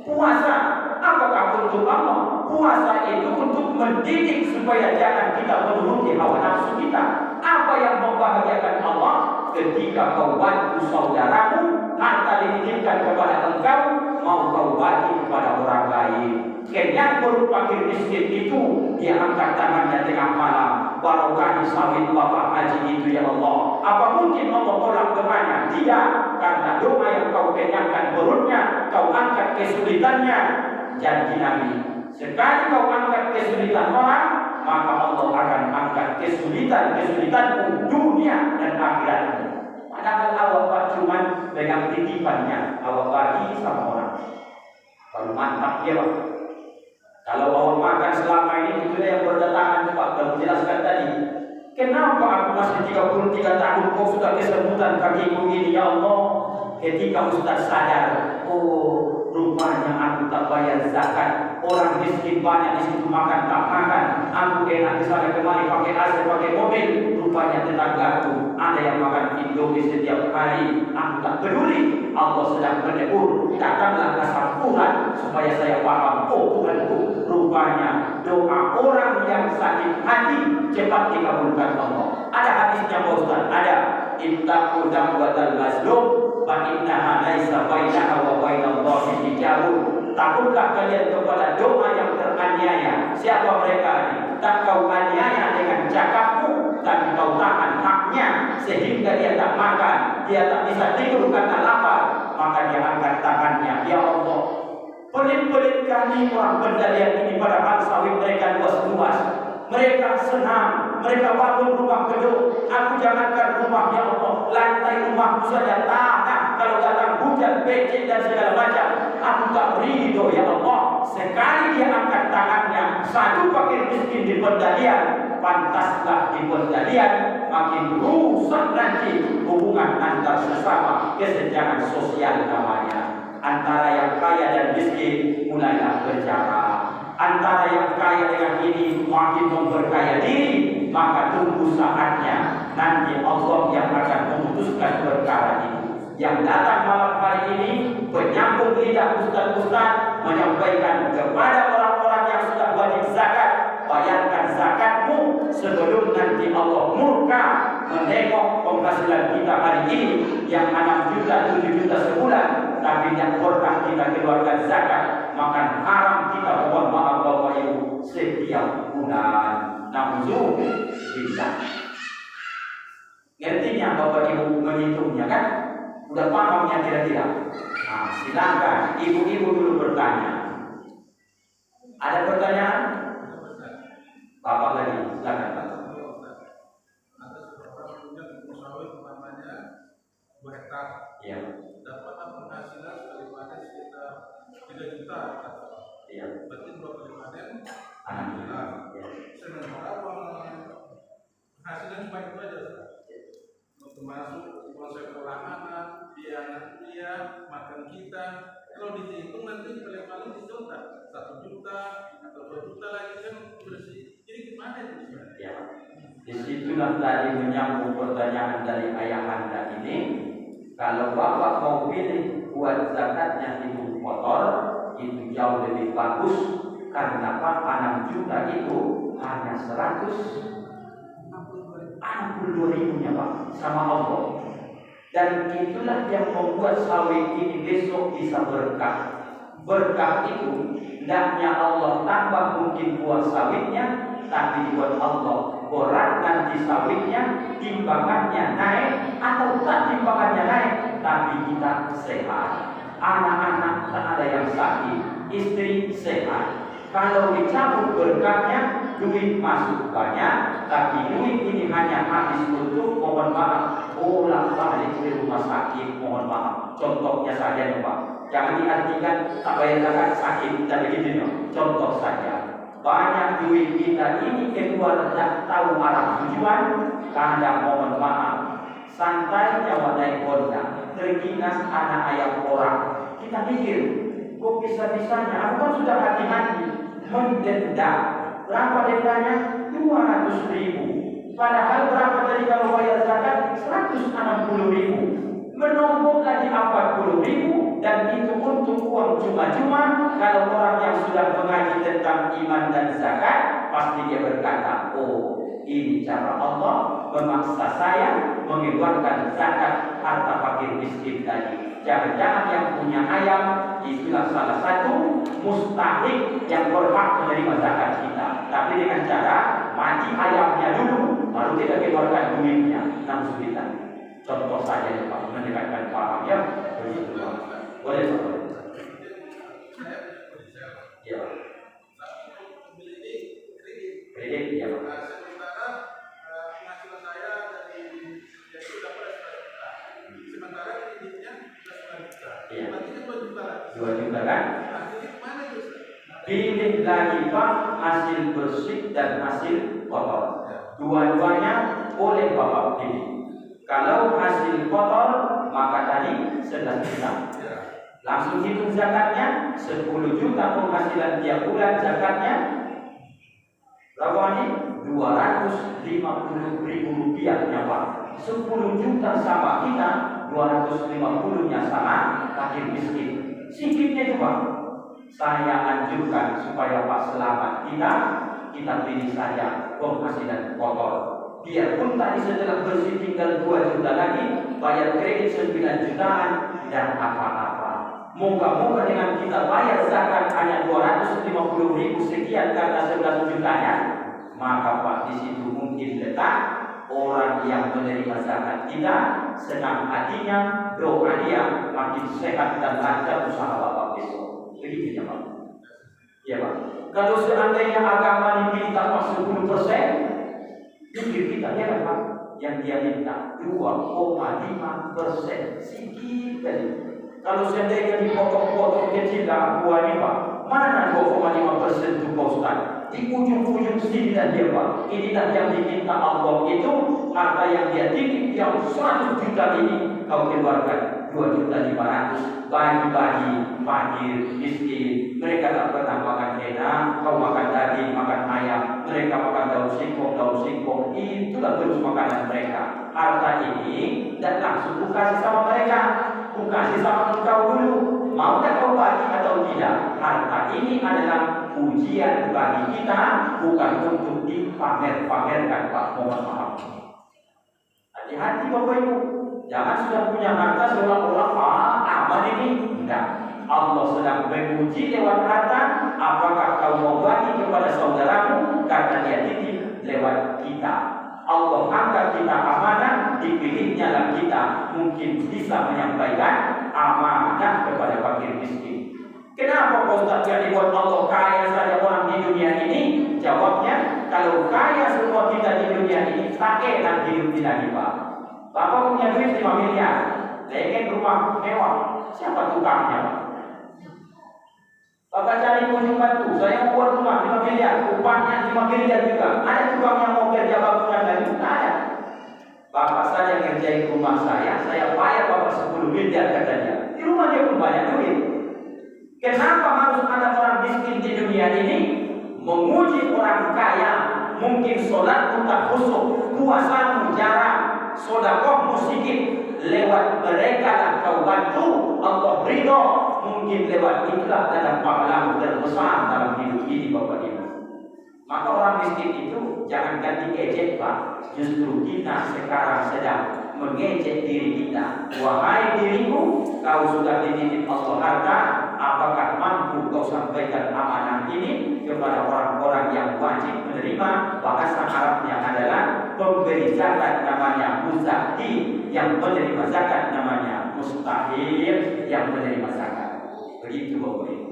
Puasa, apakah untuk Allah? Puasa itu untuk mendidik supaya jangan kita menuruti hawa nafsu kita. Apa yang membahagiakan Allah? Ketika kau bantu saudaramu, harta dititipkan kepada engkau, mau kau bagi kepada orang lain. Kenyang perut fakir miskin itu, dia angkat tangannya tengah malam. Barokah sawit Bapak Haji itu ya Allah. Apa mungkin Allah tolak doanya? Tidak, karena doa yang kau kenyangkan perutnya, kau angkat kesulitannya. Janji Nabi, sekali kau angkat kesulitan orang, maka Allah akan angkat kesulitanmu dunia dan akhiratmu. Padahal awak Pak cuma dengan titipannya, awak bagi sama orang. Kalau mantap dia Pak. Kalau awak makan selama ini, itu yang berdatangan Pak, dan menjelaskan tadi. Kenapa aku masih 33 tahun kau sudah kesemutan kakiku ini ya Allah? Ketika Ustaz sadar, oh rupanya aku tak bayar zakat. Orang miskin banyak di situ makan tak makan. Aku enak di sana kemari pakai AC, pakai mobil. Rupanya tetanggaku ada yang makan Indomie setiap hari. Aku tak peduli. Allah sedang menegur. Datanglah kesampuran supaya saya paham. Oh Tuhanku, rupanya doa orang yang sakit hati cepat dikabulkan Allah. Ada hadisnya Pak Ustaz? Ada. Ittaqu da'watal mazlum fa innaha laisa bainaha wa bainallahi hijabun. Takutlah kalian kepada doa yang teraniaya. Siapa mereka ini? Tak kau aniaya dengan cakapmu, tapi kau tahan haknya sehingga dia tak makan, dia tak bisa tidur karena lapar, maka dia angkat tangannya. Ya Allah, pelit-pelit kami orang Pendalian ini, padahal sawit mereka luas-luas. Mereka senang, mereka bangun rumah gedung. Aku jangankan rumah ya Allah, lantai rumahku saja tanah. Kalau datang hujan, becek dan segala macam, aku tak ridho ya Allah. Sekali dia angkat tangannya, satu fakir miskin di Pendalian, pantaslah di Pendalian makin rusak nanti hubungan antar sesama, kesenjangan sosial namanya. Antara yang kaya dan miskin mulailah berjarak. Antara yang kaya dengan ini makin memperkaya diri, maka tunggu saatnya nanti Allah yang akan memutuskan perkara ini. Yang datang malam hari ini penyambung lidah ustaz-ustaz menyampaikan kepada orang-orang yang sudah wajib zakat, bayarkan zakatmu sebelum nanti Allah murka menengok penghasilan kita hari ini yang 6 juta, 7 juta sebulan, tapi yang pernah kita keluarkan zakat, maka haram kita mohon maaf Bapak Ibu setiap bulan. Na'udzubillah. Ngertinya Bapak Ibu menghitungnya kan? Udah pahamnya kira-kira? Nah, silakan ibu-ibu dulu bertanya. Ada pertanyaan? Bapak lagi, silakan Pak. Ada seorang punya kebun sawit namanya 2 hektar. Iya. Dapat penghasilan sekali panen sekitar 3 juta. Iya. Berarti 2 kali panen 6 juta. Iya. Sementara penghasilan cuma itu aja. Termasuk konsep anak, biaya anak kuliah, makan kita. Kalau dihitung nanti paling-paling dicoba 1 juta atau 2 juta lagi kan bersih. Jadi gimana itu sebenarnya? Ya. Disitulah tadi menyambung pertanyaan dari ayah anda ini. Kalau bapak mau pilih buat zakatnya itu kotor, itu jauh lebih bagus. Karena Pak 6 juta itu hanya 162.000-nya Pak sama Allah. Dan itulah yang membuat sawit ini besok bisa berkah. Berkah itu hendaknya Allah tambah mungkin buat sawitnya, tapi buat Allah berat nanti sawitnya, timbangannya naik atau tak timbangannya naik, tapi kita sehat. Anak-anak tak ada yang sakit, istri sehat. Kalau dicabut berkahnya, duit masuk banyak, tapi duit ini hanya habis untuk mohon maaf, bolak-balik di rumah sakit, mohon maaf. Contohnya saja nih Pak, jangan diartikan tak bayar zakat sakit, tidak begitu nih. Contoh saja, banyak duit kita ini keluar tak tahu arah tujuan, kadang mohon maaf, santai Jawa naik Honda, terginas anak ayam orang. Kita pikir, kok bisa-bisanya? Aku kan sudah hati-hati mendenda. Berapa dendanya? 200.000. Padahal berapa tadi kalau bayar zakat? 160.000. Menombok lagi 40.000, dan itu untuk uang cuma-cuma. Kalau orang yang sudah mengaji tentang iman dan zakat, pasti dia berkata, oh ini cara Allah memaksa saya mengeluarkan zakat harta fakir miskin tadi. Jangan-jangan yang punya ayam itulah salah satu mustahik yang berhak menerima zakat kita. Tapi dengan cara mati ayamnya dulu, baru kita keluarkan duitnya. Na'udzubillah. Contoh saja ya Pak, mendekatkan paham ya. Begitu Pak. Boleh Pak? Iya Pak. Kredit ya Pak. Sementara penghasilan saya dari yaitu dapat 100 juta. Sementara kreditnya sudah 9 juta. Iya. Berarti kan 2 juta lagi. 2 juta kan? Nah, jadi kemana itu? Pilih lagi Pak hasil bersih dan hasil kotor. Dua-duanya boleh Bapak pilih. Kalau hasil kotor, maka tadi 11 juta. Langsung hitung zakatnya, 10 juta penghasilan tiap bulan zakatnya. Berapa nih? 250.000 rupiahnya Pak. 10 juta sama kita, 250-nya sama fakir miskin. Sikitnya itu Pak. Saya anjurkan supaya Pak selamat kita pilih saja penghasilan kotor. Biarpun tadi setelah bersih tinggal 2 juta lagi, bayar kredit 9 jutaan dan apa-apa. Moga-moga dengan kita bayar zakat hanya 250.000 sekian karena 11 jutanya, maka Pak di situ mungkin letak orang yang menerima zakat kita, senang hatinya, doa dia makin sehat dan lancar usaha Bapak besok. Begitu ya Pak. Ya Pak. Kalau seandainya agama diminta Pak 10%, pikir kita ya Pak, yang dia minta 2,5%, sedikit kali. Kalau seandainya dipotong-potong kecil lah buah ini Pak, mana 2,5% itu Pak Ustaz? Di ujung-ujung sini dan dia Pak. Inilah yang diminta Allah itu, harta yang dia titip yang 100 juta ini kau keluarkan 2.500.000 bagi-bagi fakir, miskin. Mereka tak pernah makan enak, kau makan daging, makan ayam. Mereka makan daun singkong. Itulah terus makanan mereka. Harta ini dan langsung ku kasih sama mereka, ku kasih sama engkau dulu. Mau tak kau bagi atau tidak? Harta ini adalah ujian bagi kita, bukan untuk dipamer-pamerkan Pak. Mohon maaf. Hati-hati Bapak Ibu. Jangan sudah punya harta seolah-olah aman ini. Tidak. Allah sedang menguji lewat harta. Apakah kau mau bagi kepada saudaramu karena dia titip lewat kita? Allah angkat kita amanah, dipilihnya lah kita mungkin bisa menyampaikan amanah kepada fakir miskin. Kenapa Ustaz yang dibuat Allah kaya saja orang di dunia ini? Jawabnya, kalau kaya semua kita di dunia ini, tak enak hidup kita nih Pak. Bapak punya duit 5 miliar, pengen rumah mewah, siapa tukangnya Pak? Bapak cari kunjung batu, saya mau buat rumah 5 miliar, upahnya 5 miliar juga. Ada tukang yang mau kerja bangunan lagi? Tidak ada. Bapak saja ngerjain rumah saya bayar Bapak 10 miliar katanya. Di rumah dia pun banyak duit. Kenapa harus ada orang miskin di dunia ini? Memuji orang kaya, mungkin sholat tak khusyuk, puasa jarang, sedekah sedikit, lewat mereka lah kau bantu Allah ridho, mungkin lewat itulah dalam pahala terbesar dalam hidup ini Bapak Ibu. Maka orang miskin itu jangan diejek Pak, justru kita sekarang sedang mengejek diri kita. Wahai diriku, kau sudah dititip Allah harta, apakah mampu kau sampaikan amanah ini kepada orang-orang yang wajib menerima? Bahasa Arabnya adalah pemberi zakat namanya muzaki, yang menerima zakat namanya mustahil, yang menerima zakat. Begitu Bapak Ibu.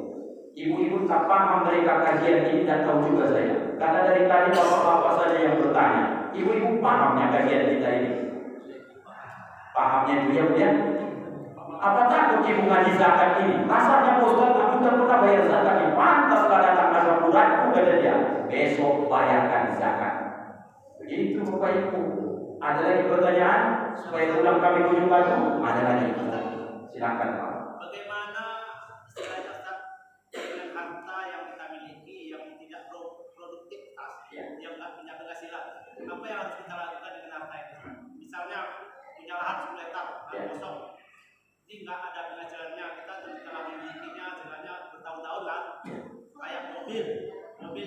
Ibu-ibu tak paham mereka kajian ini, dan tahu juga saya. Karena dari tadi bapak-bapak saja yang bertanya. Ibu-ibu pahamnya kajian kita ini? Pahamnya itu ya Bu ya? Apa takut ibu ngaji zakat ini? Rasanya Ustaz, aku tak pernah bayar zakat ini. Pantaslah datang asal uratku, kata dia. Besok bayarkan zakat. Begitu Bapak Ibu. Ada lagi pertanyaan? Supaya pulang kami kunjung batu? Ada lagi. Silakan Pak. Bagaimana istilahnya Ustaz dengan harta yang kita miliki yang tidak produktivitas, yang tidak punya penghasilan? Apa yang harus kita lakukan dengan harta itu? Misalnya punya lahan 10 hektar, lahan kosong, ini nggak ada penghasilannya, kita telah memilikinya jalannya bertahun-tahun lah. Kayak mobil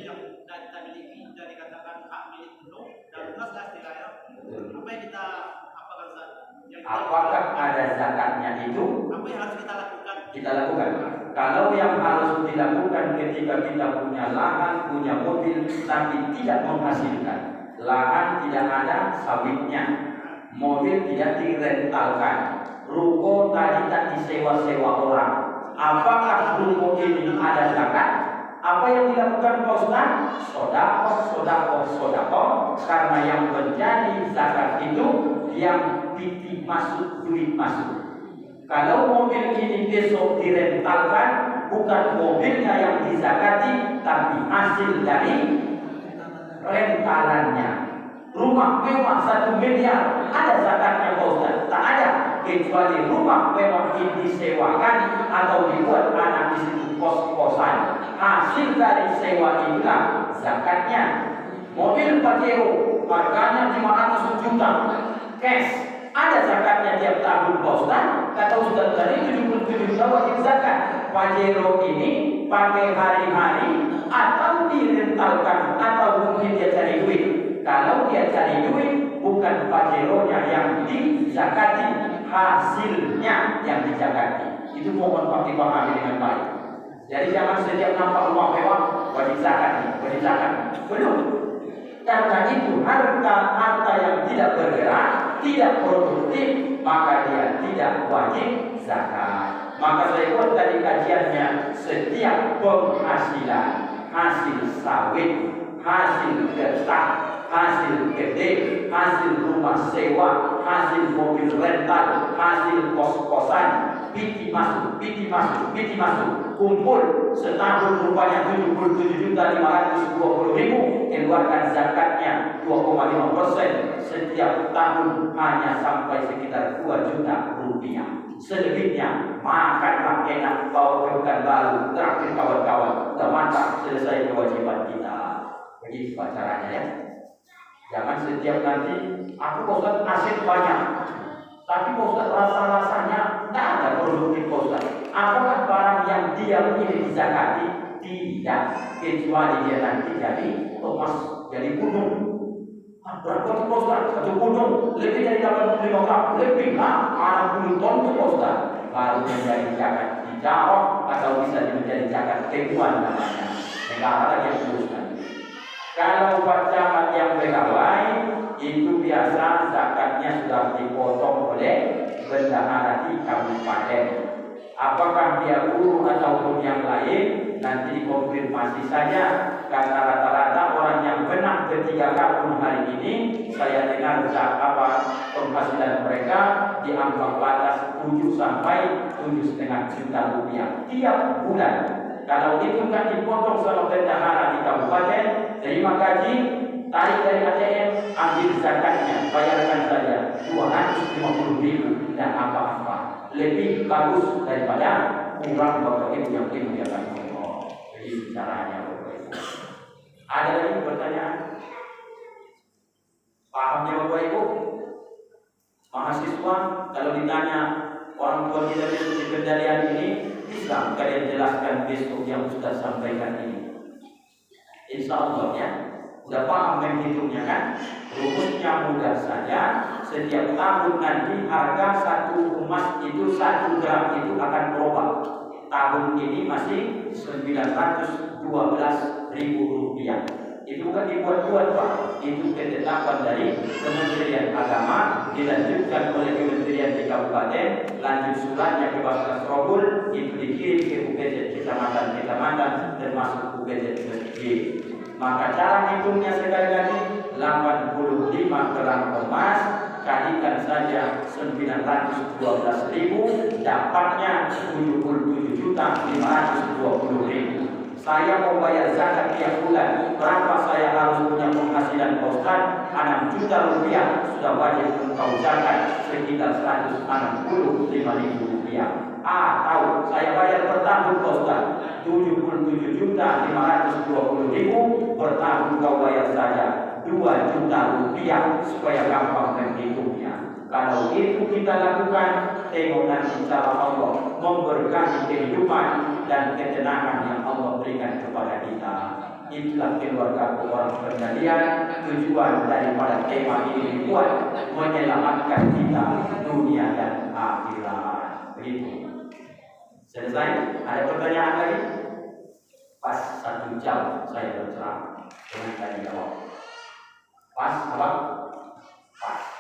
yang sudah kita miliki, sudah dikatakan hak milik penuh dan lunas lah istilahnya. Apa yang kita apakan Ustaz? Apakah ada zakatnya itu? Apa yang harus kita lakukan? Kita lakukan. Kalau yang harus dilakukan ketika kita punya lahan, punya mobil, tapi tidak menghasilkan, lahan tidak ada sawitnya, mobil tidak direntalkan, ruko tadi tak disewa-sewa orang, apakah ruko ini ada zakat? Apa yang dilakukan Pak Ustaz? Sodakoh. Karena yang menjadi zakat itu yang piti masuk, duit masuk. Kalau mobil ini besok direntalkan, bukan mobilnya yang dizakati, tapi hasil dari rentalannya. Rumah mewah 1 miliar, ada zakatnya Pak Ustaz? Tak ada, kecuali rumah mewah ini disewakan atau dibuat anak di situ kos-kosan. Hasil dari sewa inilah zakatnya. Mobil Pajero harganya 500 juta cash, ada zakatnya tiap tahun Pak Ustaz? Kata Ustaz tadi 77 juta wajib zakat. Pajero ini pakai hari-hari atau direntalkan atau mungkin dia cari duit. Kalau dia cari duit, bukan Pajeronya yang dizakati, hasilnya yang dizakati. Itu mohon Pak dipahami dengan baik. Jadi jangan setiap nampak rumah mewah wajib zakat, wajib zakat. Belum. Karena itu harta yang tidak bergerak, tidak produktif, maka dia tidak wajib zakat. Maka saya buat tadi kajiannya, setiap penghasilan, hasil sawit, hasil getah, hasil gede, hasil rumah sewa, hasil mobil rental, hasil kos-kosan, piti masuk, kumpul setahun rupanya 77.520.000, keluarkan zakatnya 2,5%, setiap tahun hanya sampai sekitar 2 juta rupiah. Selebihnya makanlah enak, bawa ke Pekanbaru, traktir kawan-kawan, udah mantap, selesai kewajiban kita. Begitu caranya ya. Jangan setiap nanti aku Ustaz aset banyak, tapi Ustaz rasa-rasanya tidak ada produktif Ustaz. Apakah barang yang dia ini dizakati? Tidak, kecuali dia nanti jadi emas, jadi gunung. Berapa tu Ustaz? Satu gunung lebih dari 85 gram, lebih 60 ton tu Ustaz. Baru menjadi zakat dijarok atau bisa menjadi zakat teguan namanya. Negara lagi yang uruskan. Kalau Pak Camat yang pegawai itu biasa zakatnya sudah dipotong oleh bendahara di kabupaten. Apakah dia guru ataupun yang lain nanti dikonfirmasi saja. Karena rata-rata orang yang menang ketiga tahun hari ini saya dengar penghasilan mereka di ambang batas 7 sampai 7,5 juta rupiah tiap bulan. Kalau itu kan dipotong sama bendahara di kabupaten, terima gaji, tarik dari ATM, ambil zakatnya, bayarkan saja 250.000 dan apa-apa. Lebih bagus daripada kurang Bapak Ibu yang dimuliakan Allah. Begitu caranya Bapak Ibu. Ada lagi pertanyaan? Pahamnya Bapak Ibu? Mahasiswa kalau ditanya orang tua kita di Kendalian ini bisa kalian jelaskan besok yang sudah sampaikan ini. Insya Allah ya, sudah paham menghitungnya kan? Rumusnya mudah saja. Setiap tahun nanti harga satu emas itu 1 gram itu akan berubah. Tahun ini masih 912.000 rupiah. Itu bukan dibuat-buat Pak. Itu ketetapan dari Kementerian Agama, dilanjutkan oleh Kementerian di Kabupaten, lanjut suratnya ke Basnas Robul, itu dikirim ke UPZ kecamatan termasuk UPZ masjid. Maka cara hitungnya sekali lagi 85 gram emas kalikan saja 912.000, dapatnya 77.520.000. Saya mau bayar zakat tiap bulan, berapa saya harus punya penghasilan Pak Ustaz? 6 juta rupiah, sudah wajib engkau zakat sekitar 165.000 rupiah. Tahu, saya bayar per tahun Pak Ustaz 77.520.000, per tahun kau bayar saja 2 juta rupiah supaya gampang menghitungnya. Kalau itu kita lakukan, tengok nanti cara Allah memberkati kehidupan dan ketenangan yang Allah berikan kepada kita. Itulah keluarga orang Kendalian. Tujuan daripada tema ini dibuat menyelamatkan kita dunia dan akhirat. Begitu. Selesai? Ada pertanyaan lagi? Pas 1 jam saya berceramah dengan tanya jawab. Pas apa? Pas.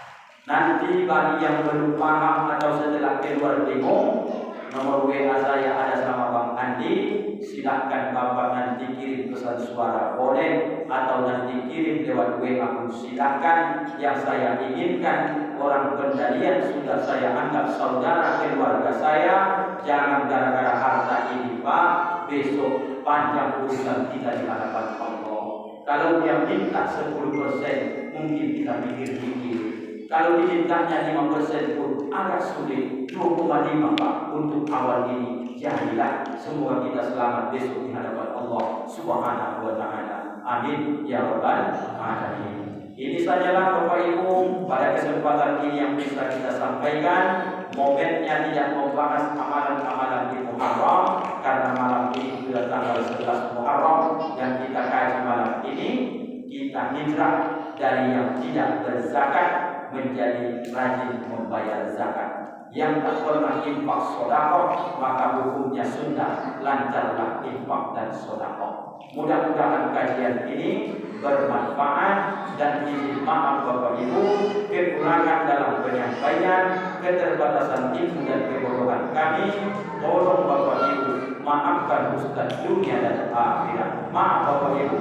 Nanti bagi yang belum paham atau setelah keluar demo, nomor WA saya ada sama Bang Andi. Silahkan Bapak nanti kirim pesan suara boleh, atau nanti kirim lewat WA pun silahkan. Yang saya inginkan orang Kendalian sudah saya anggap saudara keluarga saya. Jangan gara-gara harta ini Pak, besok panjang urusan kita di hadapan Allah. Kalau dia minta 10%, mungkin kita mikir-mikir. Kalau dimintanya 5% pun agak sulit. 2,5 Pak untuk awal ini. Jadilah semoga kita selamat besok di hadapan Allah Subhanahu wa Ta'ala. Amin ya rabbal alamin. Ini sajalah Bapak Ibu pada kesempatan ini yang bisa kita sampaikan. Momennya tidak membahas amalan-amalan di Muharram karena malam ini sudah tanggal 11 Muharram yang kita kaji malam ini. Kita hijrah dari yang tidak berzakat menjadi rajin membayar zakat. Yang tak pernah infak sedekah maka hukumnya sunnah, lancarlah infak dan sedekah. Mudah-mudahan kajian ini bermanfaat dan izin maaf Bapak Ibu kekurangan dalam penyampaian, keterbatasan ilmu dan kebodohan kami. Tolong Bapak Ibu maafkan Ustaz dunia dan akhirat. Maaf Bapak Ibu.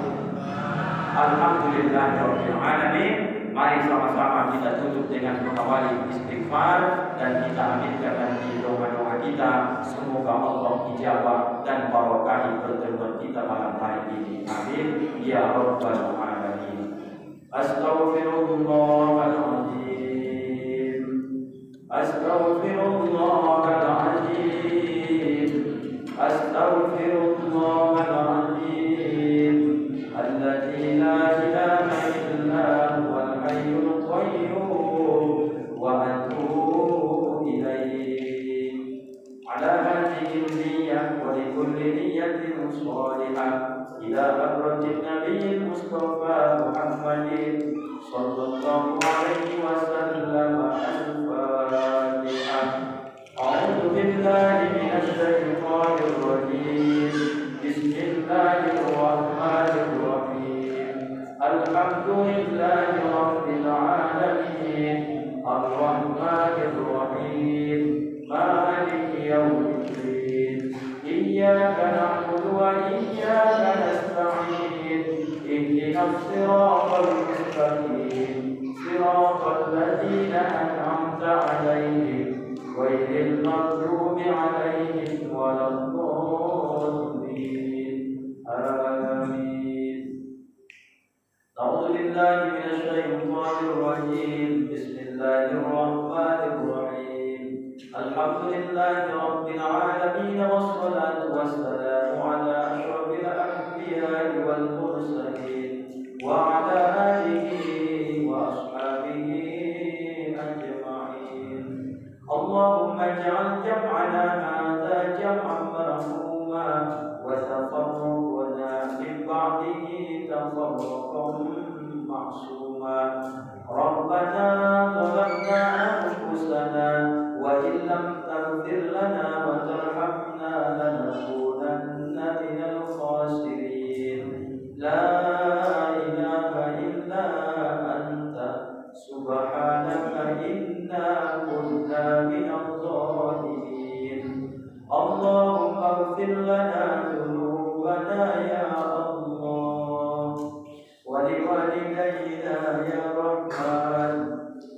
Alhamdulillahirabbil alamin. Mari sama-sama kita tutup dengan mengawali istighfar dan kita aminkan nanti doa-doa kita. Semoga Allah ijabah dan barokah pertemuan kita malam hari ini. Amin ya rabbal alamin. Astaghfirullahaladzim. Astaghfirullahaladzim. Astaghfirullahaladzim. Alladzi la ilaha illa huwal hayyul qayyum wa atubu ilaihi. Ala hadhihi niyyah wa li kulli niyyatin shalihah ila hadratin nabiyil mustafa Muhammadin sallallahu alaihi wasallam. Al-Fatihah. A'udzu billahi minasy syaithanir rajim. Bismillahirrahmanirrahim. اهدنا الصراط المستقيم صراط الذين أنعمت عليهم غير المغضوب عليهم ولا الضالين آمين. أعوذ بالله من الشيطان الرجيم. بسم الله الرحمن الرحيم. الحمد لله رب العالمين والصلاة والسلام على أشرف الأنبياء والمرسلين وعلى آله وأصحابه أجمعين. اللهم اجعل جمعنا هذا جمعا مرحوما وتفرقنا من بعده تفرقا معصوما. ربنا ظلمنا أنفسنا وإن لم تغفر لنا وترحمنا لنكونن من الخاسرين. لا إله إلا أنت سبحانك إنا كنا من الظالمين. اللهم اغفر لنا ذنوبنا يا الله ولوالدينا يا رحمن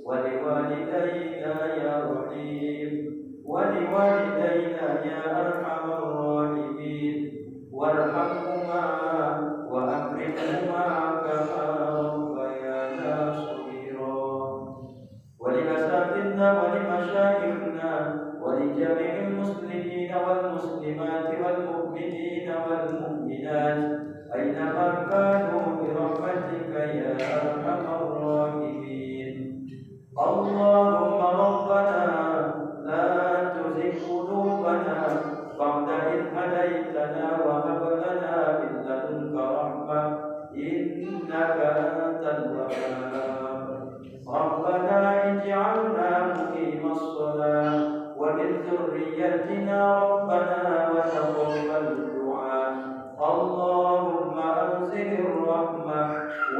ولوالدينا يا رحيم ولوالدينا يا أرحم الراحمين وارحمهما وأكرمهما كما ربيانا صغيرا. ولأساتذتنا ولمشايخنا ولجميع المسلمين والمسلمات والمؤمنين والمؤمنات أينما كانوا برحمتك يا أرحم الراحمين. اللهم ربنا لا تزغ قلوبنا بعد إذ هديتنا وهب لنا من لدنك رحمة إنك أنت الوهاب. ربنا اجعلنا مقيم الصلاة ومن ذريتنا ربنا وتقبل الدعاء. اللهم أنزل الرحمة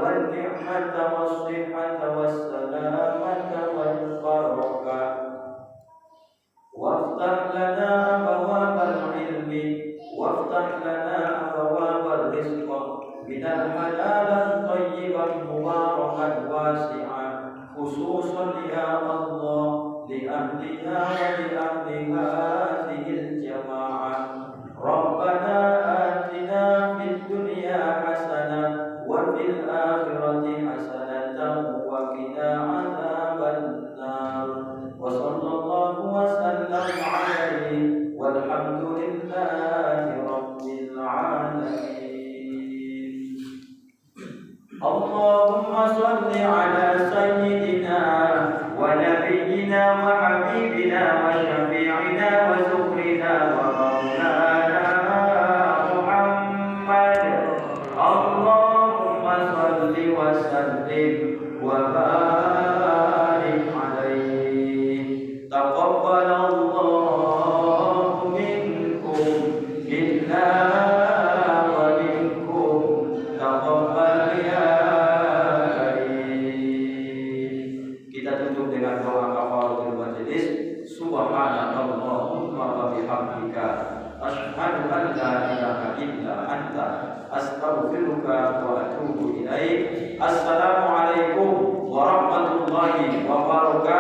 والنعمة والصحة والسلامة والبركة وافتح لنا أبواب العلم وافتح لنا أبواب الرزق من الحلال الطيب المبارك الواسع خصوصا يا الله لأهلنا ولأهل هذه الجماعة. ربنا آتنا في الدنيا حسنة وفي الآخرة حسنة وقنا عذاب النار. وصلى الله وسلم عليه والحمد لله رب العالمين. اللهم صل على سيدنا ونبينا وحبيبنا وشفيعنا وذكرنا ومولانا محمد. اللهم صل وسلم وبارك عليه. تقبل الله منكم منا ومنكم تقبل يا karim. Kita tutup dengan doa kafaratul majelis. Subhanallahumma wa bihamdika asyhadu an la ilaha illa anta astaghfiruka wa atubu ilaik. Assalamualaikum warahmatullahi wabarakatuh.